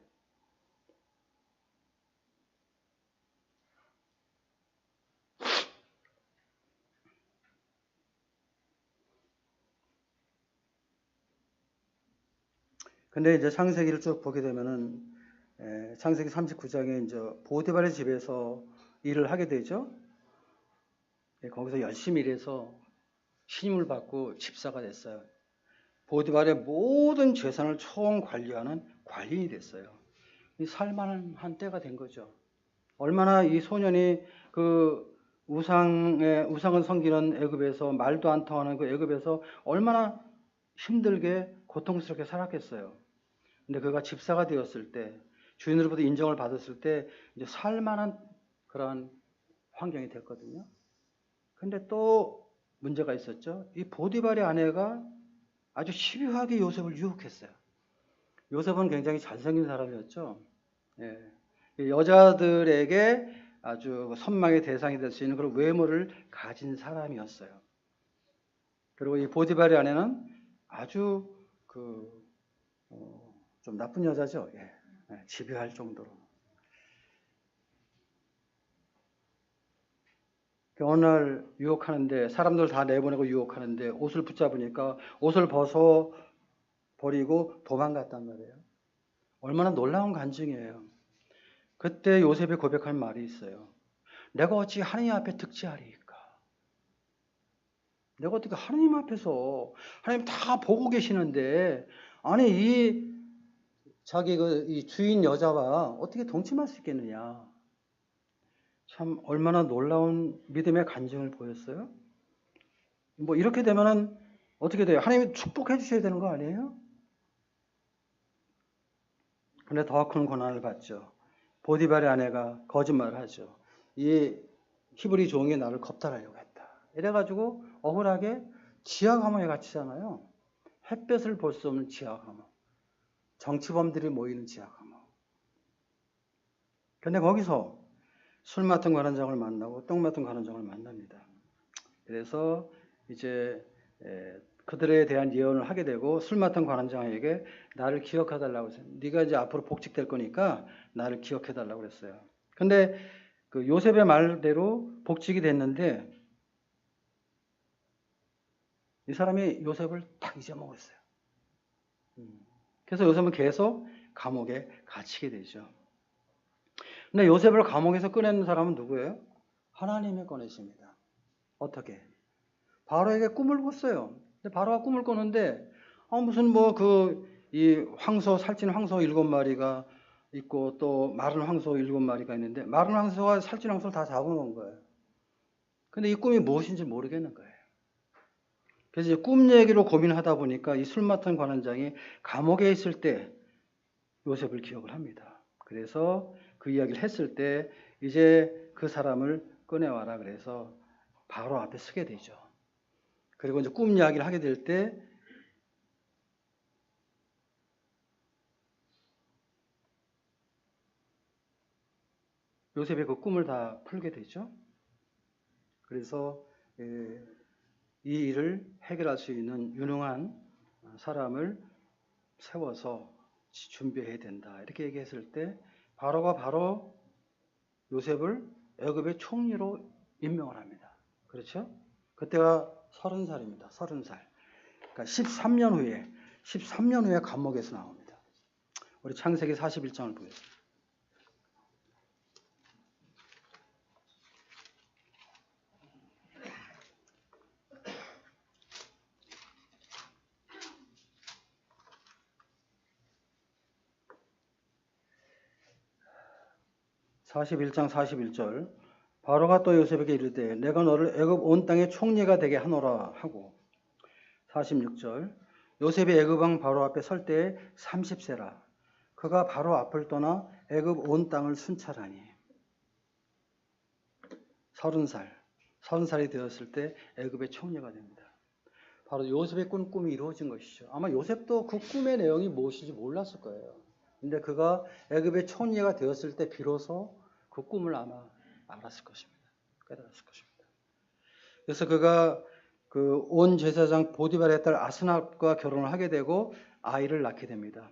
근데 이제 창세기를 쭉 보게 되면은 창세기 39장에 이제 보디발의 집에서 일을 하게 되죠. 거기서 열심히 일해서 신임을 받고 집사가 됐어요. 보디발의 모든 재산을 총 관리하는 관리인이 됐어요. 살만한 때가 된 거죠. 얼마나 이 소년이 그 우상을 섬기는 애굽에서 말도 안 통하는 그 애굽에서 얼마나 힘들게 고통스럽게 살았겠어요. 근데 그가 집사가 되었을 때 주인으로부터 인정을 받았을 때 이제 살만한 그런 환경이 됐거든요. 근데 또 문제가 있었죠. 이 보디발의 아내가 아주 집요하게 요셉을 유혹했어요. 요셉은 굉장히 잘생긴 사람이었죠. 예. 여자들에게 아주 선망의 대상이 될 수 있는 그런 외모를 가진 사람이었어요. 그리고 이 보디발의 아내는 아주 좀 나쁜 여자죠. 예. 집요할 정도로. 어느 날 유혹하는데 사람들 다 내보내고 유혹하는데 옷을 붙잡으니까 옷을 벗어 버리고 도망갔단 말이에요. 얼마나 놀라운 간증이에요. 그때 요셉이 고백한 말이 있어요. 내가 어찌 하느님 앞에 득지하리이까? 내가 어떻게 하느님 앞에서 하나님 다 보고 계시는데 아니 이 자기 이 주인 여자와 어떻게 동침할 수 있겠느냐? 참 얼마나 놀라운 믿음의 간증을 보였어요. 뭐 이렇게 되면은 어떻게 돼요? 하나님이 축복해 주셔야 되는 거 아니에요? 근데 더 큰 고난을 받죠. 보디발의 아내가 거짓말을 하죠. 이 히브리 종이 나를 겁탈하려고 했다. 이래가지고 억울하게 지하 감옥에 갇히잖아요. 햇볕을 볼 수 없는 지하 감옥. 정치범들이 모이는 지하 감옥. 근데 거기서 술 맡은 관원장을 만나고 떡 맡은 관원장을 만납니다. 그래서 이제 그들에 대한 예언을 하게 되고 술 맡은 관원장에게 나를 기억해달라고 했어요. 네가 이제 앞으로 복직될 거니까 나를 기억해달라고 그랬어요. 근데 그 요셉의 말대로 복직이 됐는데 이 사람이 요셉을 딱 잊어먹었어요. 그래서 요셉은 계속 감옥에 갇히게 되죠. 근데 요셉을 감옥에서 꺼낸 사람은 누구예요? 하나님이 꺼내십니다. 어떻게? 바로에게 꿈을 꿨어요. 근데 바로가 꿈을 꿨는데 무슨 뭐 이 황소 살찐 황소 7마리가 있고 또 마른 황소 7마리가 있는데 마른 황소와 살찐 황소를 다 잡아먹은 거예요. 근데 이 꿈이 무엇인지 모르겠는 거예요. 그래서 이제 꿈 얘기로 고민하다 보니까 이 술 맡은 관원장이 감옥에 있을 때 요셉을 기억을 합니다. 그래서 그 이야기를 했을 때 이제 그 사람을 꺼내와라 그래서 바로 앞에 서게 되죠. 그리고 이제 꿈 이야기를 하게 될 때 요셉의 그 꿈을 다 풀게 되죠. 그래서 이 일을 해결할 수 있는 유능한 사람을 세워서 준비해야 된다. 이렇게 얘기했을 때 바로가 바로 요셉을 애굽의 총리로 임명을 합니다. 그렇죠? 그때가 30살입니다. 30살. 그러니까 13년 후에 감옥에서 나옵니다. 우리 창세기 41장을 보겠습니다. 41장 41절 바로가 또 요셉에게 이르되 내가 너를 애굽 온 땅의 총리가 되게 하노라 하고 46절 요셉이 애굽 왕 바로 앞에 설 때에 30세라 그가 바로 앞을 떠나 애굽 온 땅을 순찰하니 30살이 되었을 때 애굽의 총리가 됩니다. 바로 요셉의 꾼 꿈이 이루어진 것이죠. 아마 요셉도 그 꿈의 내용이 무엇인지 몰랐을 거예요. 근데 그가 애굽의 총리가 되었을 때 비로소 그 꿈을 아마 알았을 것입니다. 깨달았을 것입니다. 그래서 그가 그 온 제사장 보디발의 딸 아스낫과 결혼을 하게 되고 아이를 낳게 됩니다.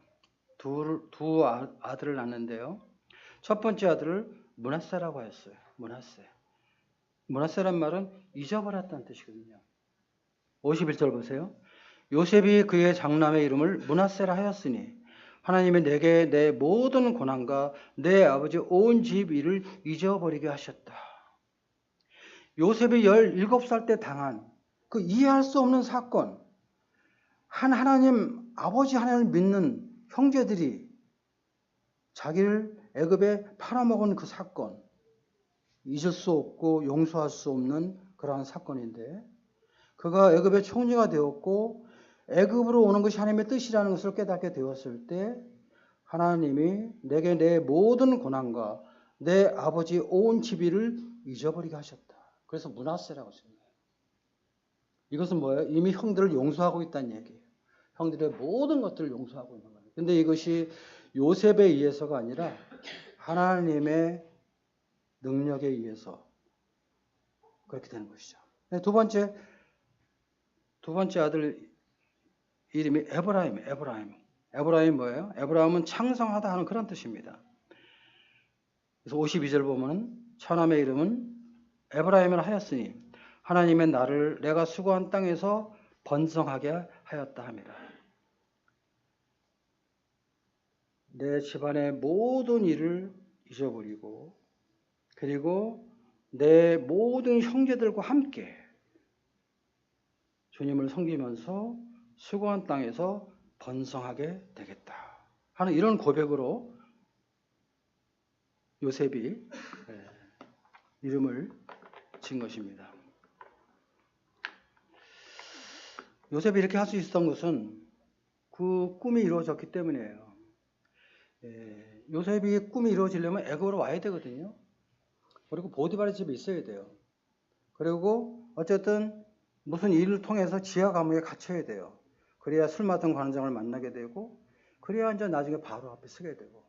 두 아들을 낳는데요. 첫 번째 아들을 므낫세라고 하였어요. 므낫세. 므낫세란 말은 잊어버렸다는 뜻이거든요. 51절 보세요. 요셉이 그의 장남의 이름을 므낫세라 하였으니 하나님이 내게 내 모든 고난과 내 아버지 온 집 일을 잊어버리게 하셨다. 요셉이 17살 때 당한 그 이해할 수 없는 사건, 하나님, 아버지 하나님을 믿는 형제들이 자기를 애굽에 팔아먹은 그 사건, 잊을 수 없고 용서할 수 없는 그러한 사건인데, 그가 애굽의 총리가 되었고 애굽으로 오는 것이 하나님의 뜻이라는 것을 깨닫게 되었을 때 하나님이 내게 내 모든 고난과 내 아버지 온 집일을 잊어버리게 하셨다. 그래서 므낫세라고 했습니다. 이것은 뭐예요? 이미 형들을 용서하고 있다는 얘기예요. 형들의 모든 것들을 용서하고 있는 거예요. 근데 이것이 요셉에 의해서가 아니라 하나님의 능력에 의해서 그렇게 되는 것이죠. 두 번째 아들 이름이 에브라임 뭐예요? 에브라임은 창성하다 하는 그런 뜻입니다. 그래서 52절 보면 처남의 이름은 에브라임을 하였으니 하나님의 나를 내가 수고한 땅에서 번성하게 하였다 합니다. 내 집안의 모든 일을 잊어버리고 그리고 내 모든 형제들과 함께 주님을 섬기면서 수고한 땅에서 번성하게 되겠다 하는 이런 고백으로 요셉이 이름을 진 것입니다. 요셉이 이렇게 할 수 있었던 것은 그 꿈이 이루어졌기 때문이에요. 요셉이 꿈이 이루어지려면 애굽으로 와야 되거든요. 그리고 보디발의 집에 있어야 돼요. 그리고 어쨌든 무슨 일을 통해서 지하 감옥에 갇혀야 돼요. 그래야 술 맡은 관장을 만나게 되고 그래야 이제 나중에 바로 앞에 서게 되고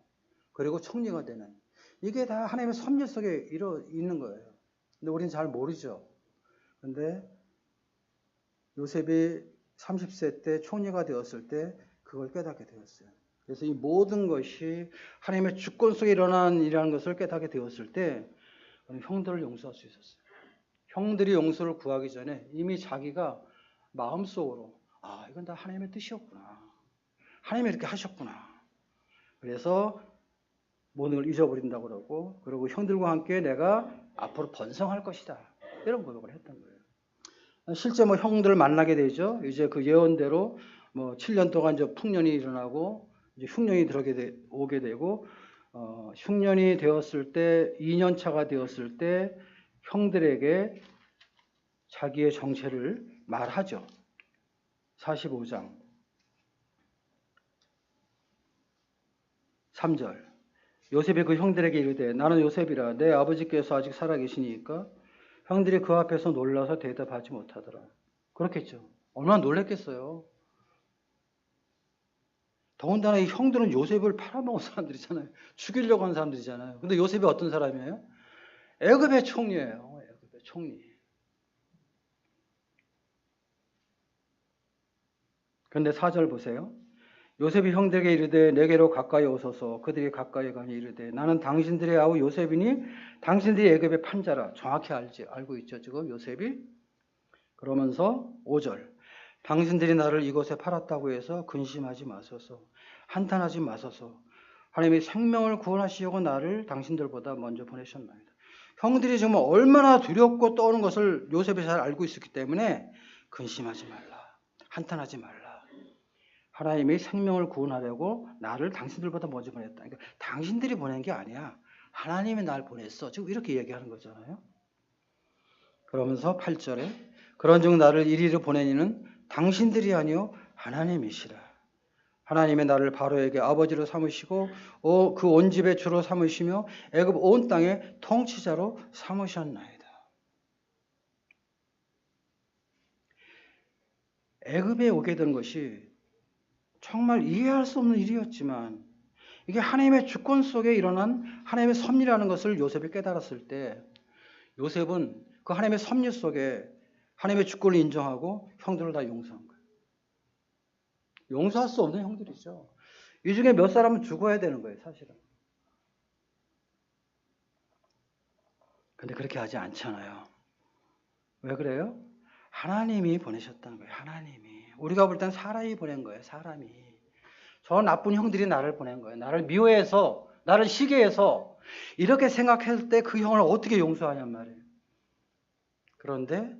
그리고 총리가 되는 이게 다 하나님의 섭리 속에 있는 거예요. 근데 우리는 잘 모르죠. 근데 요셉이 30세 때 총리가 되었을 때 그걸 깨닫게 되었어요. 그래서 이 모든 것이 하나님의 주권 속에 일어난 일이라는 것을 깨닫게 되었을 때 형들을 용서할 수 있었어요. 형들이 용서를 구하기 전에 이미 자기가 마음속으로 이건 다 하나님의 뜻이었구나. 하나님이 이렇게 하셨구나. 그래서 모든 걸 잊어버린다고 그러고 그리고 형들과 함께 내가 앞으로 번성할 것이다. 이런 고백을 했던 거예요. 실제 형들을 만나게 되죠. 이제 그 예언대로 7년 동안 이제 풍년이 일어나고 이제 흉년이 오게 되고 흉년이 되었을 때 2년 차가 되었을 때 형들에게 자기의 정체를 말하죠. 45장 3절 요셉이 그 형들에게 이르되 나는 요셉이라 내 아버지께서 아직 살아계시니까 형들이 그 앞에서 놀라서 대답하지 못하더라. 그렇겠죠. 얼마나 놀랬겠어요. 더군다나 이 형들은 요셉을 팔아먹은 사람들이잖아요. 죽이려고 하는 사람들이잖아요. 근데 요셉이 어떤 사람이에요? 애굽의 총리예요. 애굽의 총리. 그런데 4절 보세요. 요셉이 형들에게 이르되 내게로 가까이 오소서. 그들이 가까이 가니 이르되 나는 당신들의 아우 요셉이니 당신들이 애굽의 판자라. 정확히 알고 있죠. 지금 요셉이. 그러면서 5절 당신들이 나를 이곳에 팔았다고 해서 근심하지 마소서. 한탄하지 마소서. 하나님이 생명을 구원하시려고 나를 당신들보다 먼저 보내셨나이다. 형들이 정말 얼마나 두렵고 떠오는 것을 요셉이 잘 알고 있었기 때문에 근심하지 말라. 한탄하지 말라. 하나님이 생명을 구원하려고 나를 당신들보다 먼저 보냈다. 그러니까 당신들이 보낸 게 아니야. 하나님이 날 보냈어. 지금 이렇게 얘기하는 거잖아요. 그러면서 8절에 그런즉 나를 이리로 보내니는 당신들이 아니요 하나님이시라. 하나님의 나를 바로에게 아버지로 삼으시고 그 온 집의 주로 삼으시며 애굽 온 땅의 통치자로 삼으셨나이다. 애굽에 오게 된 것이 정말 이해할 수 없는 일이었지만 이게 하나님의 주권 속에 일어난 하나님의 섭리라는 것을 요셉이 깨달았을 때 요셉은 그 하나님의 섭리 속에 하나님의 주권을 인정하고 형들을 다 용서한 거예요. 용서할 수 없는 형들이죠. 이 중에 몇 사람은 죽어야 되는 거예요, 사실은. 근데 그렇게 하지 않잖아요. 왜 그래요? 하나님이 보내셨다는 거예요. 하나님이. 우리가 볼 땐 사람이 보낸 거예요. 사람이. 저 나쁜 형들이 나를 보낸 거예요. 나를 미워해서, 나를 시기해서 이렇게 생각했을 때 그 형을 어떻게 용서하냔 말이에요. 그런데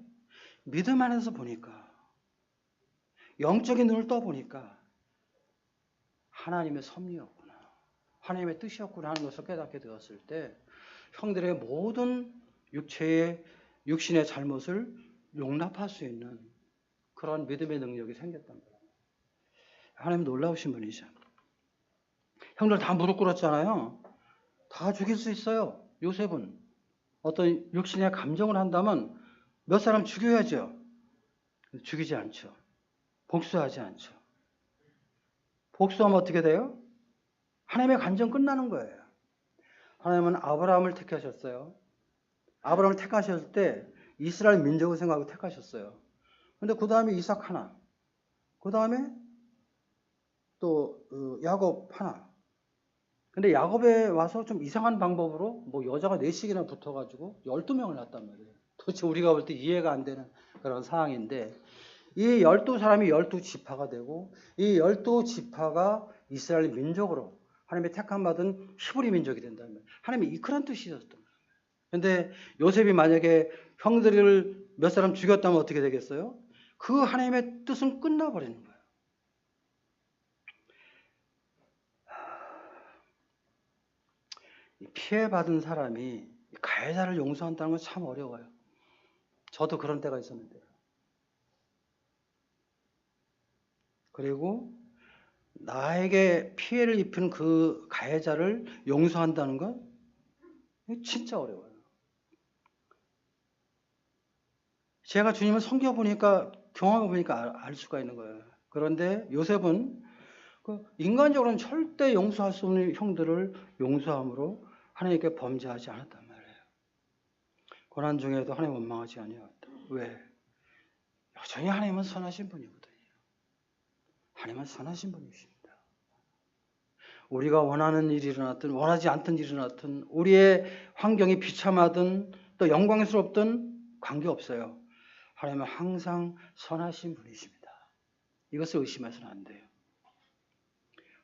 믿음 안에서 보니까, 영적인 눈을 떠보니까 하나님의 섭리였구나, 하나님의 뜻이었구나 하는 것을 깨닫게 되었을 때 형들의 모든 육신의 잘못을 용납할 수 있는 그런 믿음의 능력이 생겼단 말이에요. 하나님 놀라우신 분이죠. 형들 다 무릎 꿇었잖아요. 다 죽일 수 있어요. 요셉은 어떤 육신의 감정을 한다면 몇 사람 죽여야죠. 죽이지 않죠. 복수하지 않죠. 복수하면 어떻게 돼요? 하나님의 간정 끝나는 거예요. 하나님은 아브라함을 택하셨어요. 아브라함을 택하셨을 때 이스라엘 민족을 생각하고 택하셨어요. 그런데 그 다음에 이삭 하나, 그 다음에 또 야곱 하나. 근데 야곱에 와서 좀 이상한 방법으로 뭐 여자가 4씩이나 붙어가지고 12명을 낳았단 말이에요. 도대체 우리가 볼 때 이해가 안 되는 그런 상황인데 이 12사람이 12지파가 되고 이 12지파가 이스라엘 민족으로 하나님의 택함 받은 히브리 민족이 된다는 거예요. 하나님이 그런 뜻이었던 거예요. 근데 요셉이 만약에 형들을 몇 사람 죽였다면 어떻게 되겠어요? 그 하나님의 뜻은 끝나버리는 거예요. 피해받은 사람이 가해자를 용서한다는 건 참 어려워요. 저도 그런 때가 있었는데요. 그리고 나에게 피해를 입힌 그 가해자를 용서한다는 건 진짜 어려워요. 제가 주님을 섬겨보니까, 경험해보니까 알 수가 있는 거예요. 그런데 요셉은 인간적으로는 절대 용서할 수 없는 형들을 용서함으로 하나님께 범죄하지 않았단 말이에요. 고난 중에도 하나님 원망하지 아니하였다. 왜? 여전히 하나님은 선하신 분이거든요. 하나님은 선하신 분이십니다. 우리가 원하는 일이 일어났든 원하지 않던 일이 일어났든 우리의 환경이 비참하든 또 영광스럽든 관계없어요. 하나님은 항상 선하신 분이십니다. 이것을 의심해서는 안 돼요.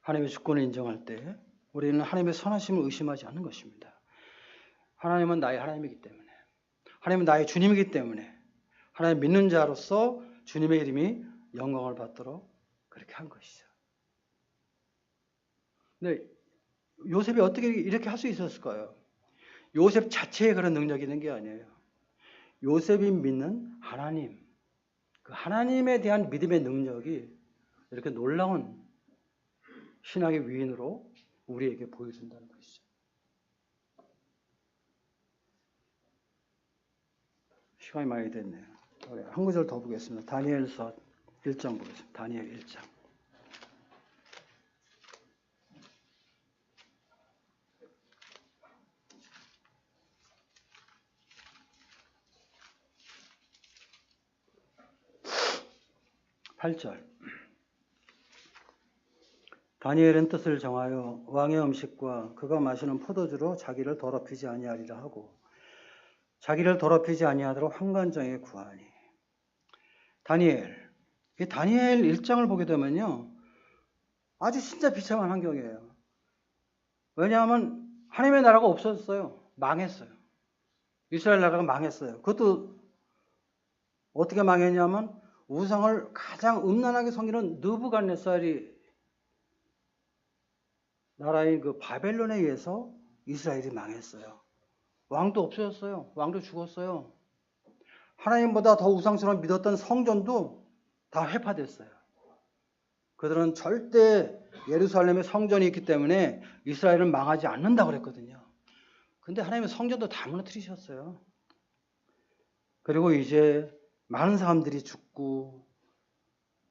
하나님의 주권을 인정할 때 우리는 하나님의 선하심을 의심하지 않는 것입니다. 하나님은 나의 하나님이기 때문에, 하나님은 나의 주님이기 때문에 하나님 믿는 자로서 주님의 이름이 영광을 받도록 그렇게 한 것이죠. 근데 요셉이 어떻게 이렇게 할 수 있었을까요? 요셉 자체에 그런 능력이 있는 게 아니에요. 요셉이 믿는 하나님, 그 하나님에 대한 믿음의 능력이 이렇게 놀라운 신앙의 위인으로 우리에게 보여준다는 것이죠. 시간이 많이 됐네요. 한 구절 더 보겠습니다. 다니엘서 1장 보겠습니다. 다니엘 1장. (8절) 다니엘은 뜻을 정하여 왕의 음식과 그가 마시는 포도주로 자기를 더럽히지 아니하리라 하고 자기를 더럽히지 아니하도록 환관장에 구하니. 다니엘 1장을 보게 되면요, 아주 진짜 비참한 환경이에요. 왜냐하면 하나님의 나라가 없어졌어요. 망했어요. 이스라엘 나라가 망했어요. 그것도 어떻게 망했냐면 우상을 가장 음란하게 섬기는 느부갓네살이 나라인 그 바벨론에 의해서 이스라엘이 망했어요. 왕도 없어졌어요. 왕도 죽었어요. 하나님보다 더 우상처럼 믿었던 성전도 다 회파됐어요. 그들은 절대 예루살렘에 성전이 있기 때문에 이스라엘은 망하지 않는다고 그랬거든요. 근데 하나님의 성전도 다 무너뜨리셨어요. 그리고 이제 많은 사람들이 죽고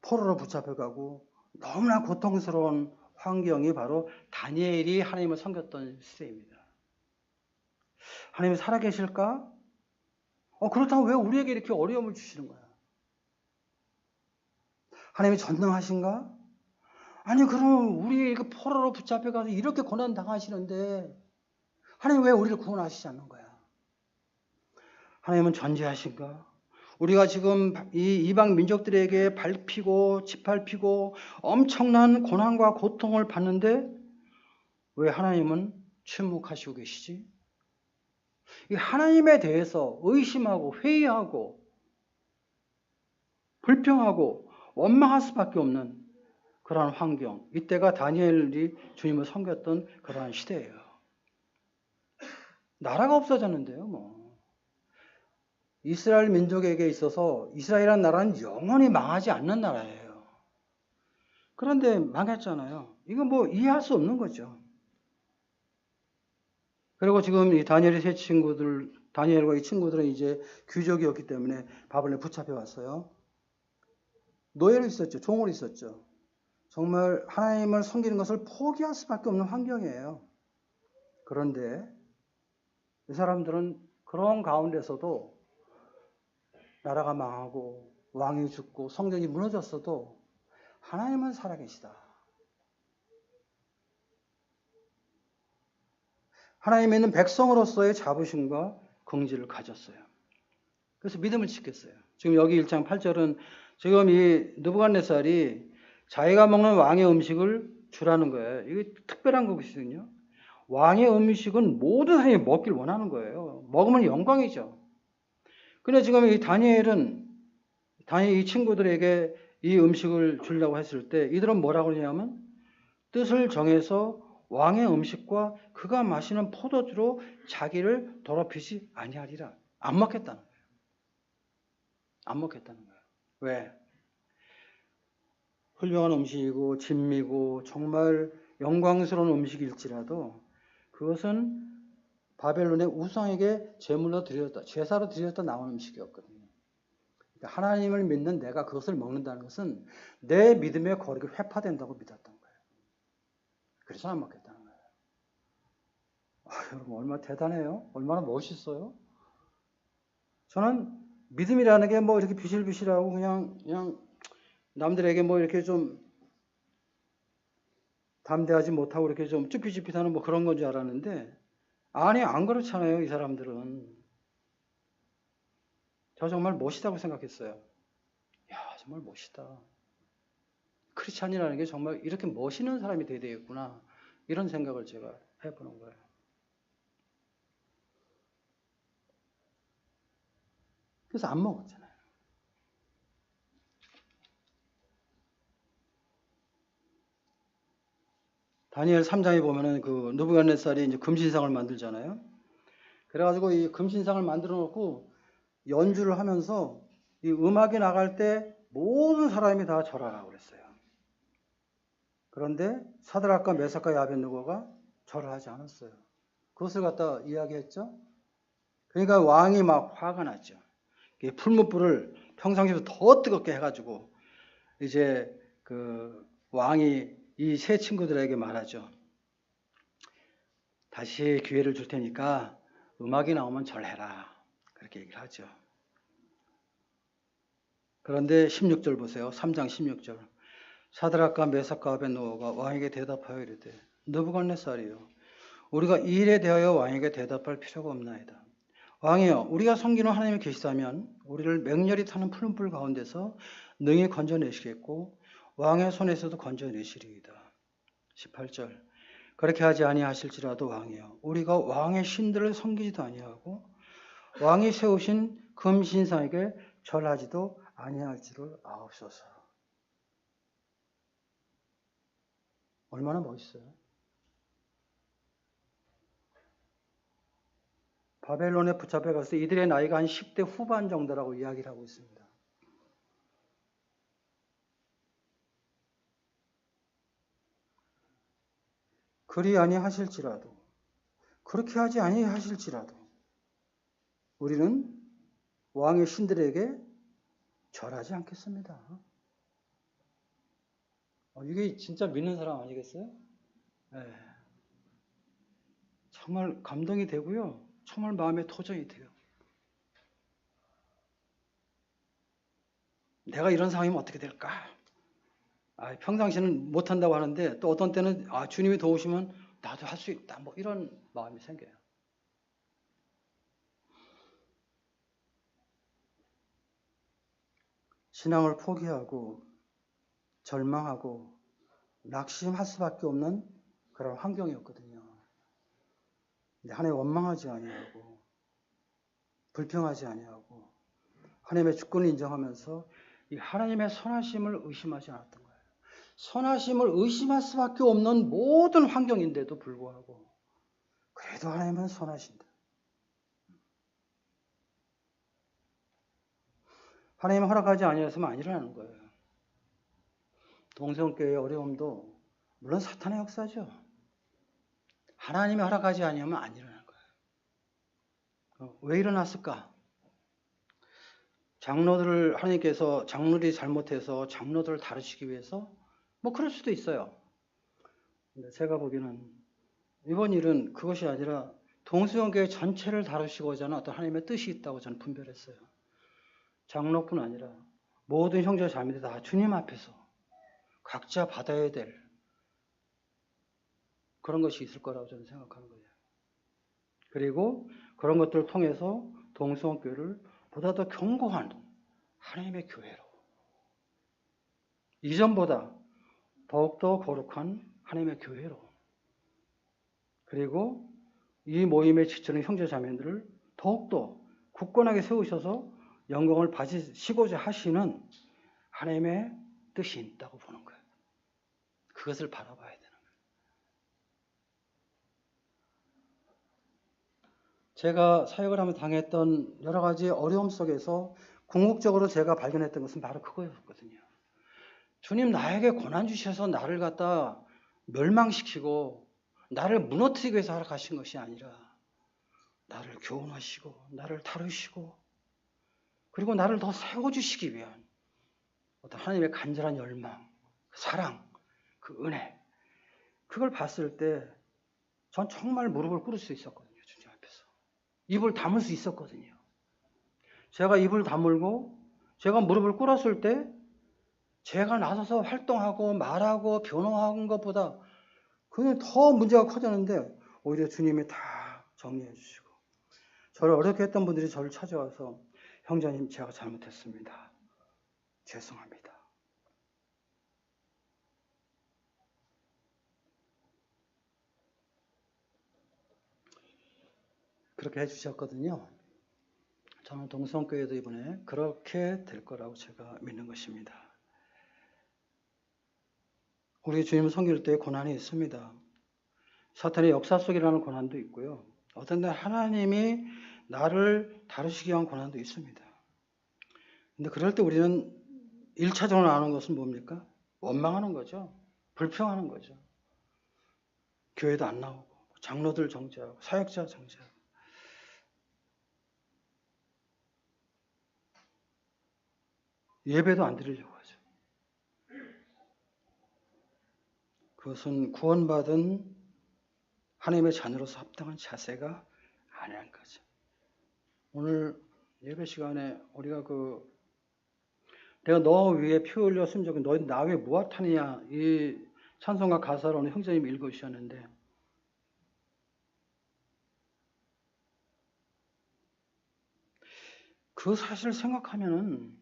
포로로 붙잡혀가고 너무나 고통스러운 환경이 바로 다니엘이 하나님을 섬겼던 시대입니다. 하나님이 살아계실까? 그렇다면 왜 우리에게 이렇게 어려움을 주시는 거야? 하나님이 전능하신가? 아니, 그럼 우리 이렇게 포로로 붙잡혀가서 이렇게 고난 당하시는데 하나님 왜 우리를 구원하시지 않는 거야? 하나님은 전지하신가? 우리가 지금 이 이방 민족들에게 밟히고 짓밟히고 엄청난 고난과 고통을 받는데 왜 하나님은 침묵하시고 계시지? 이 하나님에 대해서 의심하고 회의하고 불평하고 원망할 수밖에 없는 그러한 환경. 이때가 다니엘이 주님을 섬겼던 그러한 시대예요. 나라가 없어졌는데요, 뭐. 이스라엘 민족에게 있어서 이스라엘이라는 나라는 영원히 망하지 않는 나라예요. 그런데 망했잖아요. 이건 뭐 이해할 수 없는 거죠. 그리고 지금 이 다니엘의 세 친구들, 다니엘과 이 친구들은 이제 귀족이었기 때문에 바벨론에 붙잡혀 왔어요. 노예로 있었죠. 종으로 있었죠. 정말 하나님을 섬기는 것을 포기할 수밖에 없는 환경이에요. 그런데 이 사람들은 그런 가운데서도 나라가 망하고 왕이 죽고 성전이 무너졌어도 하나님은 살아계시다. 하나님에 있는 백성으로서의 자부심과 긍지를 가졌어요. 그래서 믿음을 지켰어요. 지금 여기 1장 8절은 지금 이 느부갓네살이 자기가 먹는 왕의 음식을 주라는 거예요. 이게 특별한 것이거든요. 왕의 음식은 모든 사람이 먹길 원하는 거예요. 먹으면 영광이죠. 근데 지금 이 다니엘 이 친구들에게 이 음식을 주려고 했을 때 이들은 뭐라고 그러냐면 뜻을 정해서 왕의 음식과 그가 마시는 포도주로 자기를 더럽히지 아니하리라. 안 먹겠다는 거예요. 안 먹겠다는 거예요. 왜? 훌륭한 음식이고 진미고 정말 영광스러운 음식일지라도 그것은 바벨론의 우상에게 제물로 드렸다, 제사로 드렸다 나온 음식이었거든요. 그러니까 하나님을 믿는 내가 그것을 먹는다는 것은 내 믿음의 거룩이 회파된다고 믿었던 거예요. 그래서 안 먹겠다는 거예요. 여러분 얼마나 대단해요? 얼마나 멋있어요? 저는 믿음이라는 게 뭐 이렇게 비실비실하고 그냥 남들에게 뭐 이렇게 좀 담대하지 못하고 이렇게 좀 쭈삣쭈삣하는 뭐 그런 건 줄 알았는데 아니 안 그렇잖아요. 이 사람들은. 저 정말 멋있다고 생각했어요. 야 정말 멋있다. 크리스찬이라는 게 정말 이렇게 멋있는 사람이 돼야 되겠구나. 이런 생각을 제가 해보는 거예요. 그래서 안 먹었잖아요. 다니엘 3장에 보면은 그 느부갓네살이 이제 금신상을 만들잖아요. 그래가지고 이 금신상을 만들어 놓고 연주를 하면서 이 음악이 나갈 때 모든 사람이 다 절하라고 그랬어요. 그런데 사드락과 메삭과 아벳느고가 절하지 않았어요. 그것을 갖다 이야기했죠. 그러니까 왕이 막 화가 났죠. 풀무불을 평상시보다 더 뜨겁게 해가지고 이제 그 왕이 이 세 친구들에게 말하죠. 다시 기회를 줄 테니까 음악이 나오면 절해라. 그렇게 얘기를 하죠. 그런데 16절 보세요. 3장 16절. 사드락과 메삭과 아벳느고가 왕에게 대답하여 이르되 느부갓네살이요 우리가 이 일에 대하여 왕에게 대답할 필요가 없나이다. 왕이여 우리가 섬기는 하나님이 계시다면 우리를 맹렬히 타는 푸른 불 가운데서 능히 건져내시겠고 왕의 손에서도 건져내시리이다. 18절 그렇게 하지 아니하실지라도 왕이여 우리가 왕의 신들을 섬기지도 아니하고 왕이 세우신 금신상에게 절하지도 아니할지를 아옵소서. 얼마나 멋있어요. 바벨론에 붙잡혀가서 이들의 나이가 한 10대 후반 정도라고 이야기를 하고 있습니다. 그리 아니하실지라도 그렇게 하지 아니하실지라도 우리는 왕의 신들에게 절하지 않겠습니다. 이게 진짜 믿는 사람 아니겠어요? 예. 정말 감동이 되고요. 정말 마음에 토정이 돼요. 내가 이런 상황이면 어떻게 될까? 평상시는 못한다고 하는데 또 어떤 때는 주님이 도우시면 나도 할 수 있다. 뭐 이런 마음이 생겨요. 신앙을 포기하고 절망하고 낙심할 수밖에 없는 그런 환경이었거든요. 근데 하나님 원망하지 아니하고 불평하지 아니하고 하나님의 주권을 인정하면서 이 하나님의 선하심을 의심하지 않았던 거예요. 선하심을 의심할 수밖에 없는 모든 환경인데도 불구하고 그래도 하나님은 선하신다. 하나님은 허락하지 아니했으면 안 일어나는 거예요. 동성교회의 어려움도 물론 사탄의 역사죠. 하나님이 허락하지 아니하면 안 일어나는 거예요. 왜 일어났을까? 장로들이 잘못해서 장로들을 다루시기 위해서 뭐 그럴 수도 있어요. 근데 제가 보기에는 이번 일은 그것이 아니라 동수형교회 전체를 다루시고자 하는 어떤 하나님의 뜻이 있다고 저는 분별했어요. 장로뿐 아니라 모든 형제 자매들 다 주님 앞에서 각자 받아야 될 그런 것이 있을 거라고 저는 생각하는 거예요. 그리고 그런 것들을 통해서 동수형교회를 보다 더 견고한 하나님의 교회로 이전보다 더욱더 거룩한 하나님의 교회로 그리고 이 모임에 지치는 형제자매들을 더욱더 굳건하게 세우셔서 영광을 받으시고자 하시는 하나님의 뜻이 있다고 보는 거예요. 그것을 바라봐야 되는 거예요. 제가 사역을 하며 당했던 여러 가지 어려움 속에서 궁극적으로 제가 발견했던 것은 바로 그거였거든요. 주님 나에게 고난 주셔서 나를 갖다 멸망시키고 나를 무너뜨리기 위해서 허락하신 것이 아니라 나를 교훈하시고 나를 다루시고 그리고 나를 더 세워주시기 위한 어떤 하나님의 간절한 열망, 사랑, 그 은혜 그걸 봤을 때 전 정말 무릎을 꿇을 수 있었거든요. 주님 앞에서. 입을 다물 수 있었거든요. 제가 입을 다물고 제가 무릎을 꿇었을 때 제가 나서서 활동하고 말하고 변호하는 것보다 그냥 더 문제가 커졌는데 오히려 주님이 다 정리해 주시고 저를 어렵게 했던 분들이 저를 찾아와서 형제님 제가 잘못했습니다. 죄송합니다. 그렇게 해주셨거든요. 저는 동성교회도 이번에 그렇게 될 거라고 제가 믿는 것입니다. 우리 주님 섬길 때 고난이 있습니다. 사탄의 역사 속이라는 고난도 있고요. 어떤 때 하나님이 나를 다루시기 위한 고난도 있습니다. 근데 그럴 때 우리는 1차적으로 아는 것은 뭡니까? 원망하는 거죠. 불평하는 거죠. 교회도 안 나오고 장로들 정죄하고 사역자 정죄하고 예배도 안 드리려고 하죠. 그것은 구원받은 하나님의 자녀로서 합당한 자세가 아니란 거죠. 오늘 예배 시간에 우리가 내가 너 위에 피 흘려 숨적인 너희 나 위에 무엇하느냐 이 찬송가 가사를 오늘 형제님이 읽어주셨는데 그 사실을 생각하면은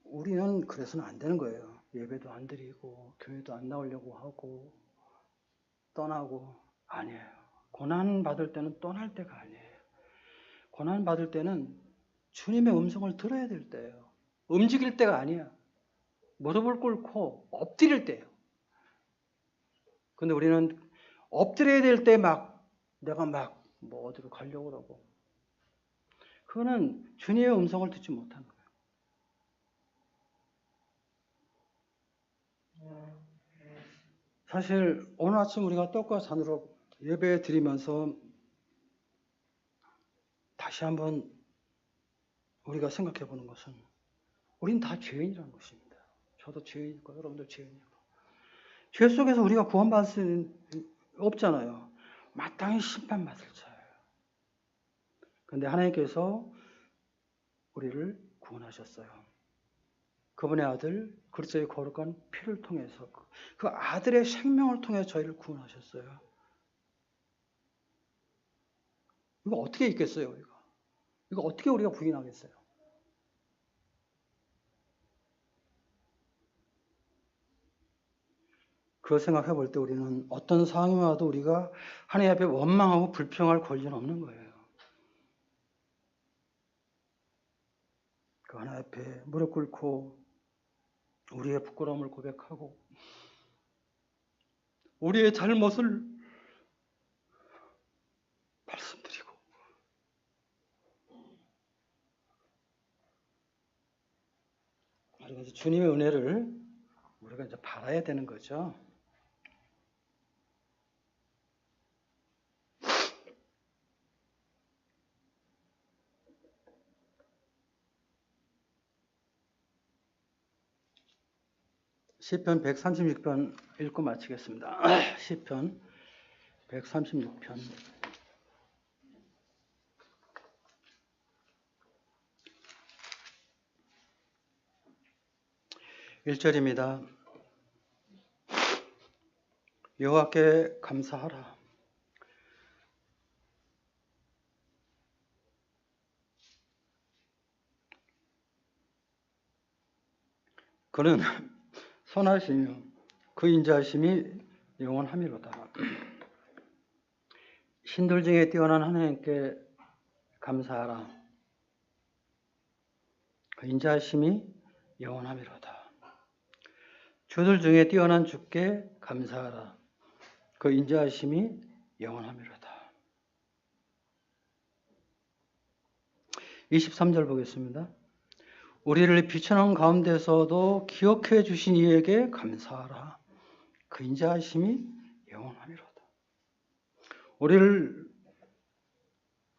우리는 그래서는 안 되는 거예요. 예배도 안 드리고 교회도 안 나오려고 하고 떠나고 아니에요. 고난 받을 때는 떠날 때가 아니에요. 고난 받을 때는 주님의 음성을 들어야 될 때예요. 움직일 때가 아니야. 무릎을 꿇고 엎드릴 때예요. 근데 우리는 엎드려야 될 때 내가 뭐 어디로 가려고 그러고 그거는 주님의 음성을 듣지 못하는 거예요. 사실 오늘 아침 우리가 떡과 잔으로 예배 드리면서 다시 한번 우리가 생각해 보는 것은 우린 다 죄인이라는 것입니다. 저도 죄인이고 여러분도 죄인이고 죄 속에서 우리가 구원받을 수는 없잖아요. 마땅히 심판받을 자예요. 그런데 하나님께서 우리를 구원하셨어요. 그분의 아들 그리스도의 거룩한 피를 통해서 그 아들의 생명을 통해 저희를 구원하셨어요. 이거 어떻게 있겠어요? 이거 어떻게 우리가 부인하겠어요? 그걸 생각해 볼 때 우리는 어떤 상황이 와도 우리가 하나님 앞에 원망하고 불평할 권리는 없는 거예요. 그 하나님 앞에 무릎 꿇고 우리의 부끄러움을 고백하고 우리의 잘못을 말씀드리고 그래서 주님의 은혜를 우리가 이제 바라야 되는 거죠. 시편 136편 읽고 마치겠습니다. 시편 136편 1절입니다. 여호와께 감사하라. 그는 선하시며 그 인자하심이 영원하미로다. 신들 중에 뛰어난 하나님께 감사하라. 그 인자하심이 영원하미로다. 주들 중에 뛰어난 주께 감사하라. 그 인자하심이 영원하미로다. 23절 보겠습니다. 우리를 비천한 가운데서도 기억해 주신 이에게 감사하라. 그 인자하심이 영원하미로다.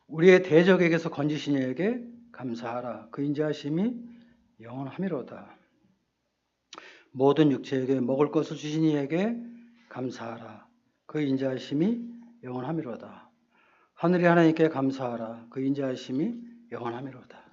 우리의 대적에게서 건지신 이에게 감사하라. 그 인자하심이 영원하미로다. 모든 육체에게 먹을 것을 주신 이에게 감사하라. 그 인자하심이 영원하미로다. 하늘의 하나님께 감사하라. 그 인자하심이 영원하미로다.